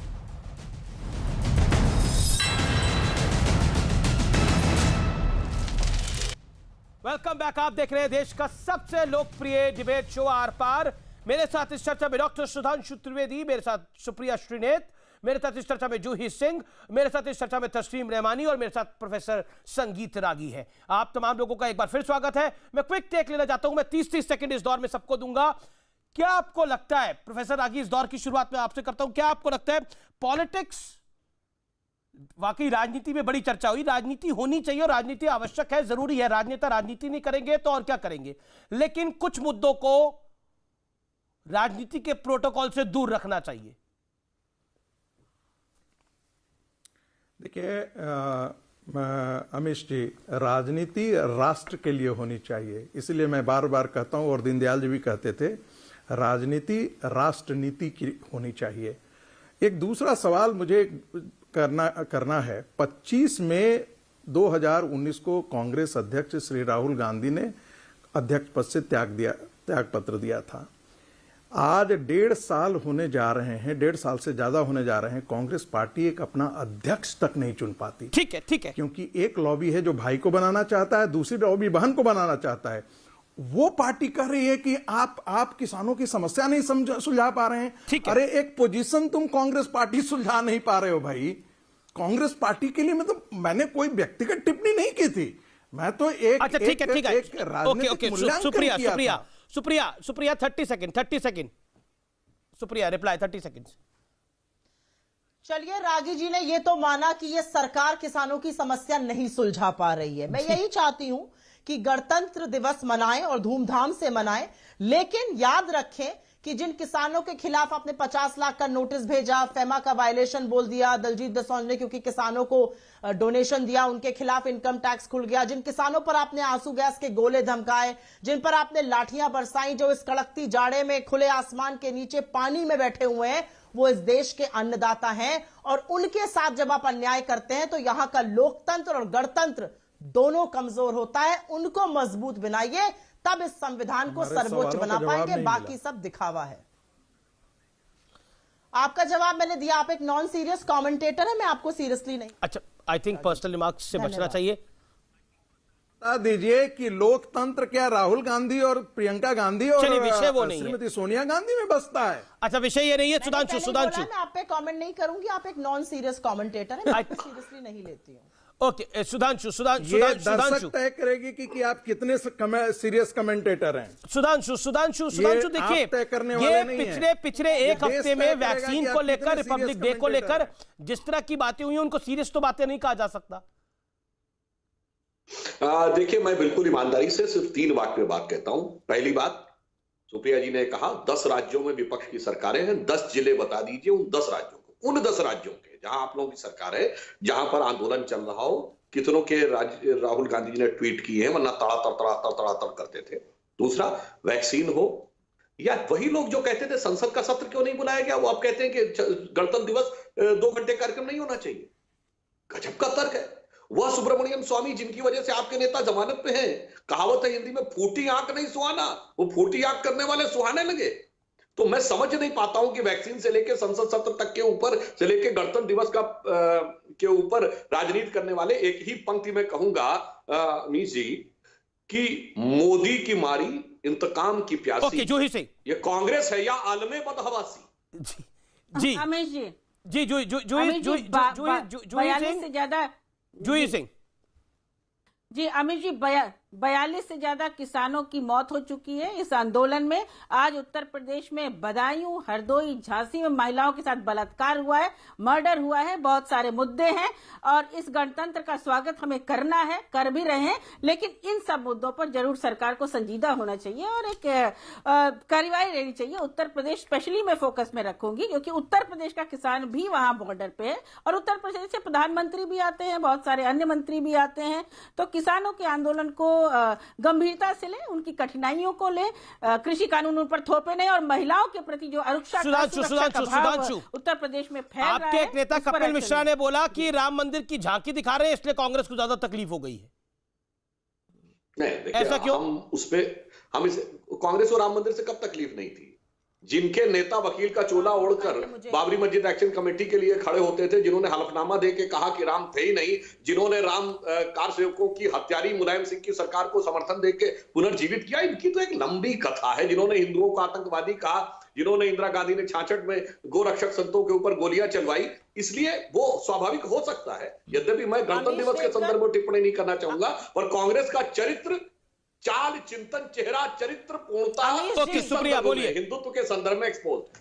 Speaker 1: Welcome back. आप देख रहे हैं देश का सबसे लोकप्रिय डिबेट शो आर पार। मेरे साथ इस चर्चा में डॉक्टर सुधांशु त्रिवेदी, मेरे साथ सुप्रिया श्रीनेत, मेरे साथ इस चर्चा में जूही सिंह, मेरे साथ इस चर्चा में तस्लीम रहमानी और मेरे साथ प्रोफेसर संगीत रागी है। आप तमाम लोगों का एक बार फिर स्वागत है। मैं क्विक टेक लेना चाहता हूं, मैं 30-30 सेकंड इस दौर में सबको दूंगा। क्या आपको लगता है, प्रोफेसर रागी, इस दौर की शुरुआत में आपसे करता हूं, क्या आपको लगता है पॉलिटिक्स, वाकई राजनीति में बड़ी चर्चा हुई, राजनीति होनी चाहिए और राजनीति आवश्यक है, जरूरी है, राजनेता राजनीति नहीं करेंगे तो और क्या करेंगे, लेकिन कुछ मुद्दों को राजनीति के प्रोटोकॉल से दूर रखना चाहिए।
Speaker 9: देखिए अमीश जी, राजनीति राष्ट्र के लिए होनी चाहिए, इसलिए मैं बार बार कहता हूं और दीनदयाल जी भी कहते थे, राजनीति राष्ट्र नीति की होनी चाहिए। एक दूसरा सवाल मुझे करना है। 25 मई 2019 को कांग्रेस अध्यक्ष श्री राहुल गांधी ने अध्यक्ष पद से त्याग पत्र दिया था। आज 1.5 साल होने जा रहे हैं, 1.5 साल से ज्यादा होने जा रहे हैं, कांग्रेस पार्टी एक अपना अध्यक्ष तक नहीं चुन पाती।
Speaker 1: ठीक है, ठीक है।
Speaker 9: क्योंकि एक लॉबी है जो भाई को बनाना चाहता है, दूसरी लॉबी बहन को बनाना चाहता है। वो पार्टी कह रही है कि आप किसानों की समस्या नहीं सुलझा पा रहे हैं। अरे एक पोजीशन तुम कांग्रेस पार्टी सुलझा नहीं पा रहे हो भाई। कांग्रेस पार्टी के लिए मतलब मैंने कोई व्यक्तिगत टिप्पणी नहीं की थी, मैं तो एक
Speaker 1: अच्छा ठीक है, ठीक है, okay okay, Supriya 30 second Supriya reply 30 second.
Speaker 8: चलिए, रागी जी ने ये तो माना कि ये सरकार किसानों की समस्या नहीं सुलझा पा रही है। मैं यही चाहती हूं कि गणतंत्र दिवस मनाएं और धूमधाम से मनाएं, लेकिन याद रखें कि जिन किसानों के खिलाफ आपने 50 लाख का नोटिस भेजा, फेमा का वायलेशन बोल दिया दलजीत दोसांझ ने, क्योंकि किसानों को डोनेशन दिया, उनके खिलाफ इनकम टैक्स खुल गया, जिन किसानों पर आपने आंसू गैस के गोले धमकाए, जिन पर आपने लाठियां बरसाई, जो इस कड़कती जाड़े में खुले आसमान के नीचे पानी में बैठे हुए हैं, वो इस देश के अन्नदाता हैं। और उनके साथ जब आप अन्याय करते हैं तो यहां का लोकतंत्र और गणतंत्र दोनों कमजोर होता है। उनको मजबूत बनाइए, तब इस संविधान को सर्वोच्च बना पाएंगे, बाकी सब दिखावा है। आपका जवाब मैंने दिया, आप एक नॉन सीरियस कमेंटेटर है, मैं आपको सीरियसली नहीं।
Speaker 1: अच्छा, आई थिंक पर्सनल रिमार्क्स से बचना चाहिए।
Speaker 9: बता दीजिए कि लोकतंत्र क्या राहुल गांधी और प्रियंका गांधी और
Speaker 1: विषय वो नहीं है,
Speaker 9: श्रीमती सोनिया गांधी में बसता है।
Speaker 1: अच्छा, विषय ये नहीं है। सुधांशु
Speaker 8: मैं आप पे कमेंट नहीं करूंगी, आप एक नॉन सीरियस कमेंटेटर है, मैं सीरियसली नहीं लेती हूँ।
Speaker 1: ओके, सुधांशु
Speaker 9: तय करेगी कि आप कितने सीरियस कमेंटेटर हैं।
Speaker 1: सुधांशु देखिए, ये पिछले एक हफ्ते में वैक्सीन को लेकर, रिपब्लिक डे को लेकर जिस तरह की बातें हुई, उनको सीरियस तो बातें नहीं कहा जा सकता।
Speaker 7: देखिए, मैं बिल्कुल ईमानदारी से सिर्फ 3 वाक्य में बात कहता हूं। पहली बात, सुप्रिया जी ने कहा 10 राज्यों में विपक्ष की सरकारें हैं, 10 जिले बता दीजिए उन 10 राज्यों को, उन 10 राज्यों के जहां आप लोगों की सरकार है, जहां पर आंदोलन चल रहा हो, कितनों के राहुल गांधी जी ने ट्वीट किए हैं, वरना तड़ातड़ करते थे। दूसरा, वैक्सीन हो, या वही लोग जो कहते थे संसद का सत्र क्यों नहीं बुलाया गया, वो आप कहते हैं कि गणतंत्र दिवस 2 घंटे कार्यक्रम नहीं होना चाहिए। गजब का तर्क है। वह सुब्रमण्यम स्वामी जिनकी वजह से आपके नेता जमानत पे हैं, कहावत है हिंदी में, फूटी आंख नहीं सुहाना, वो फूटी आंख करने वाले सुहाने लगे। तो मैं समझ नहीं पाता हूं कि वैक्सीन से लेकर संसद सत्र तक के ऊपर से लेकर गणतंत्र दिवस का के ऊपर राजनीति करने वाले एक ही पंक्ति में कहूंगा अमीश जी कि मोदी की मारी इंतकाम की प्यासी।
Speaker 1: जूही सिंह,
Speaker 7: ये कांग्रेस है या आलमे बदहवासी?
Speaker 1: जी
Speaker 10: अमीश जी,
Speaker 1: जी
Speaker 10: बयालीस से ज्यादा
Speaker 1: जूही सिंह
Speaker 10: जी, अमीर जी 42 से ज्यादा किसानों की मौत हो चुकी है इस आंदोलन में। आज उत्तर प्रदेश में बदायूं, हरदोई, झांसी में महिलाओं के साथ बलात्कार हुआ है, मर्डर हुआ है, बहुत सारे मुद्दे हैं और इस गणतंत्र का स्वागत हमें करना है, कर भी रहे हैं, लेकिन इन सब मुद्दों पर जरूर सरकार को संजीदा होना चाहिए और एक कार्रवाई लेनी चाहिए। उत्तर प्रदेश स्पेशली मैं फोकस में रखूंगी क्योंकि उत्तर प्रदेश का किसान भी वहां बॉर्डर पे है और उत्तर प्रदेश से प्रधानमंत्री भी आते हैं, बहुत सारे अन्य मंत्री भी आते हैं। तो किसानों के आंदोलन को गंभीरता से ले, उनकी कठिनाइयों को ले, कृषि कानून उन पर थोपे नहीं और महिलाओं के प्रति जो सुरक्षा का भाव उत्तर प्रदेश में फैल रहा है।
Speaker 1: आपके एक नेता कपिल मिश्रा ने बोला कि राम मंदिर की झांकी दिखा रहे हैं इसलिए कांग्रेस को ज्यादा तकलीफ हो गई है।
Speaker 7: नहीं,
Speaker 1: ऐसा क्यों?
Speaker 7: हम इसे कांग्रेस को राम मंदिर से कब तकलीफ नहीं थी? जिनके नेता वकील का चोला ओढ़कर बाबरी मस्जिद एक्शन कमेटी के लिए खड़े होते थे, जिन्होंने हलफनामा देके कहा कि राम थे ही नहीं, जिन्होंने राम कार सेवकों की हत्यारी मुलायम सिंह की सरकार को समर्थन देके पुनर्जीवित किया, इनकी तो एक लंबी कथा है। जिन्होंने हिंदुओं को आतंकवादी कहा, जिन्होंने इंदिरा गांधी ने 66 में गोरक्षक संतों के ऊपर गोलियां चलवाई, इसलिए वो स्वाभाविक हो सकता है। यद्यपि मैं गणतंत्र दिवस के संदर्भ में टिप्पणी नहीं करना चाहूंगा, पर कांग्रेस का चरित्र, चाल, चिंतन, चेहरा, चरित्र पूर्णता
Speaker 1: सुप्रिया बोलिए
Speaker 7: हिंदुत्व के संदर्भ में एक्सपोज।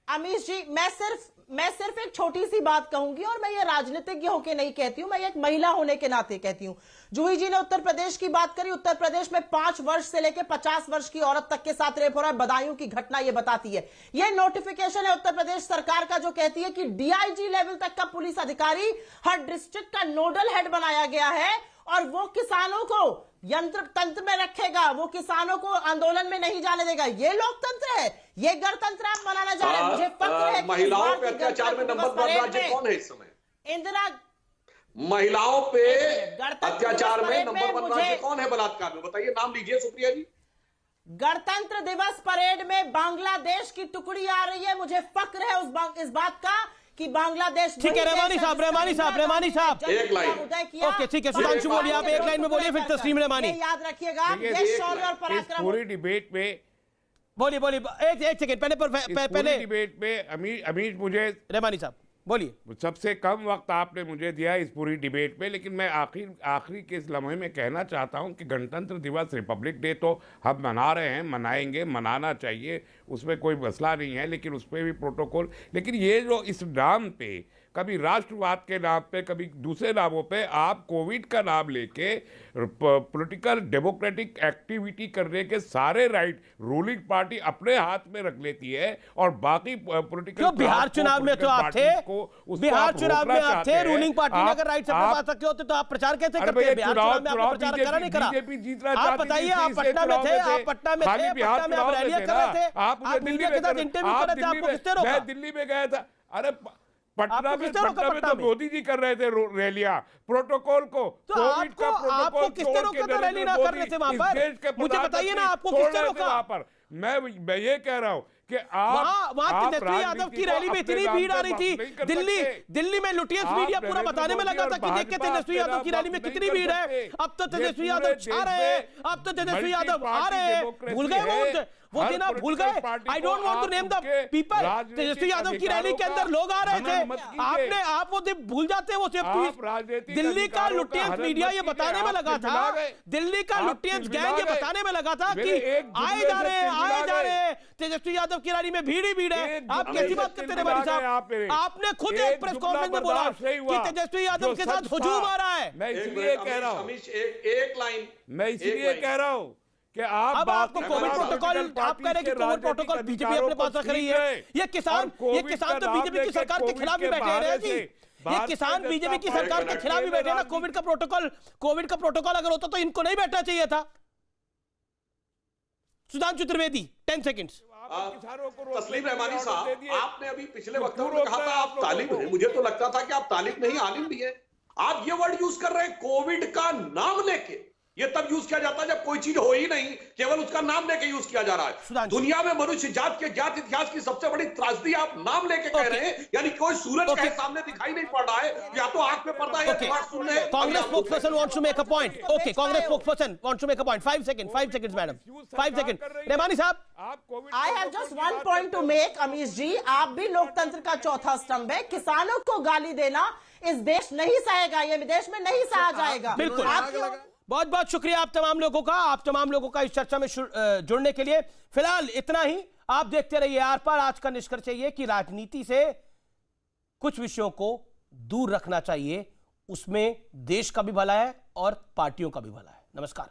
Speaker 8: अमीश जी, मैं सिर्फ एक छोटी सी बात कहूंगी और मैं ये राजनीतिज्ञ होके नहीं कहती हूं, मैं एक महिला होने के नाते कहती हूं। जूही जी ने उत्तर प्रदेश की बात करी। उत्तर प्रदेश में 5 वर्ष से लेकर 50 वर्ष की औरत तक के साथ रेप हो रहा है। बदायूं की घटना ये बताती है। ये नोटिफिकेशन है उत्तर प्रदेश सरकार का जो कहती है कि डीआईजी लेवल तक का पुलिस अधिकारी हर डिस्ट्रिक्ट का नोडल हेड बनाया गया है और वो किसानों को यंत्र तंत्र में रखेगा, वो किसानों को आंदोलन में नहीं जाने देगा। ये लोकतंत्र है, ये गणतंत्र आप मनाना चाह रहे हैं। मुझे फक्र है कि
Speaker 7: महिलाओं पे अत्याचार में नंबर 1 राज्य कौन है इस समय?
Speaker 8: इंदिरा।
Speaker 7: महिलाओं पे अत्याचार में नंबर 1 राज्य कौन है बलात्कार में? बताइए, नाम लीजिए सुप्रिया जी।
Speaker 8: गणतंत्र दिवस परेड में बांग्लादेश की टुकड़ी आ रही है। मुझे फक्र है इस बात का कि बांग्लादेश।
Speaker 1: ठीक है रहमानी साहब
Speaker 7: एक लाइन।
Speaker 1: ओके ठीक है, सुधांशु बोलिए, आप एक लाइन में बोलिए, फिर तस्लीम रहमानी।
Speaker 8: याद रखिएगा ये शौर्य और पराक्रम।
Speaker 11: पूरी डिबेट में
Speaker 1: बोलिए एक सेकंड पहले
Speaker 11: डिबेट में अमीश मुझे
Speaker 1: रहमानी साहब बोलिए।
Speaker 11: सबसे कम वक्त आपने मुझे दिया इस पूरी डिबेट में, लेकिन मैं आखिरी के इस लम्हे में कहना चाहता हूं कि गणतंत्र दिवस, रिपब्लिक डे तो हम मना रहे हैं, मनाएंगे, मनाना चाहिए, उसमें कोई मसला नहीं है, लेकिन उस पर भी प्रोटोकॉल। लेकिन ये जो इस नाम पे, कभी राष्ट्रवाद के नाम पे, कभी दूसरे नामों पे आप कोविड का नाम लेके पॉलिटिकल डेमोक्रेटिक एक्टिविटी करने के सारे राइट रूलिंग पार्टी अपने हाथ में रख लेती है और बाकी पॉलिटिकल।
Speaker 1: बिहार चुनाव में तो आप थे, बिहार चुनाव में आप थे, रूलिंग पार्टी ने अगर राइट से पा सकते होते तो आप प्रचार कैसे करते हैं? बिहार चुनाव में आपने प्रचार करा नहीं करा?
Speaker 11: बीजेपी जीत रहा है।
Speaker 1: आप बताइए, आप पटना में थे, आप पटना में आप रैलियां कर रहे थे,
Speaker 11: आप
Speaker 1: मीडिया के साथ इंटरव्यू कर रहे थे, आपको किसने रोका?
Speaker 11: मैं दिल्ली में गया था। अरे पटना में तो मोदी जी कर रहे थे रैलियां, प्रोटोकॉल को, कोविड का प्रोटोकॉल
Speaker 1: किसने रोका था रैली ना करने से वहां पर? मुझे बताइए ना, आपको किसने रोका वहां पर?
Speaker 11: मैं ये कह रहा हूं कि
Speaker 1: वहां तेजस्वी यादव की रैली में इतनी भीड़ आ रही थी। दिल्ली में लुटियंस मीडिया पूरा बताने में लगा था कि देखिए तेजस्वी यादव की रैली में कितनी भीड़ है। अब तो तेजस्वी यादव छा रहे हैं, अब तो तेजस्वी यादव आ रहे हैं। भूल गए वो दिन, आप भूल गए? I don't want to name the people. Tejashwi Yadav की रैली के अंदर लोग आ रहे थे, आप वो दिन भूल जाते हैं। वो सिर्फ दिल्ली का लुटियंस मीडिया ये बताने में लगा था, दिल्ली का लुटियंस गैंग ये बताने में लगा था कि आए जा रहे हैं तेजस्वी यादव की रैली में भीड़ ही भीड़ है। आप कैसी बात करते हैं भाई साहब? आपने खुद एक प्रेस कॉन्फ्रेंस में बोला कि तेजस्वी यादव के साथ हुजूम आ रहा है।
Speaker 11: मैं इसलिए कह रहा हूं,
Speaker 7: एक लाइन,
Speaker 11: मैं इसलिए कह रहा हूं कि
Speaker 1: अब आपको कोविड प्रोटोकॉल, आप कह रहे हैं कि कोविड प्रोटोकॉल बीजेपी अपने पास रख रही है। ये किसान तो बीजेपी की सरकार के खिलाफ भी बैठे हैं जी। ये किसान बीजेपी की सरकार के खिलाफ भी बैठे हैं ना। कोविड का प्रोटोकॉल अगर होता तो इनको नहीं बैठना चाहिए था। सुधांशु त्रिवेदी 10 सेकंड्स।
Speaker 7: तस्लीम रहमानी साहब, आपने अभी पिछले वक्त में कहा था आप तालिब हैं। मुझे तो लगता था कि आप तालिब नहीं, आलिम भी हैं। आप ये वर्ड यूज कर रहे हैं कोविड का नाम लेके। ये तब यूज किया जाता है जब कोई चीज हो ही नहीं, केवल उसका नाम लेके यूज किया जा रहा है। दुनिया में मनुष्य जात के ज्ञात इतिहास की सबसे बड़ी त्रासदी आप नाम लेके कह रहे हैं, यानी कोई सूरज के सामने दिखाई नहीं पड़ रहा है, या तो आंख में पड़ता है या दिमाग सुन रहे हैं।
Speaker 1: Congress spokesperson wants to make a point. Okay, Congress spokesperson wants to make a point. 5 seconds madam, 5 second. Rahmani साहब,
Speaker 8: I have just one point to make. Amish ji, आप भी लोकतंत्र का चौथा स्तंभ है। किसानों को गाली देना इस देश नहीं सहेगा, ये देश में नहीं सहा जाएगा।
Speaker 1: बिल्कुल। बहुत बहुत शुक्रिया आप तमाम लोगों का इस चर्चा में जुड़ने के लिए। फिलहाल इतना ही। आप देखते रहिए आर पार। आज का निष्कर्ष ये कि राजनीति से कुछ विषयों को दूर रखना चाहिए, उसमें देश का भी भला है और पार्टियों का भी भला है। नमस्कार।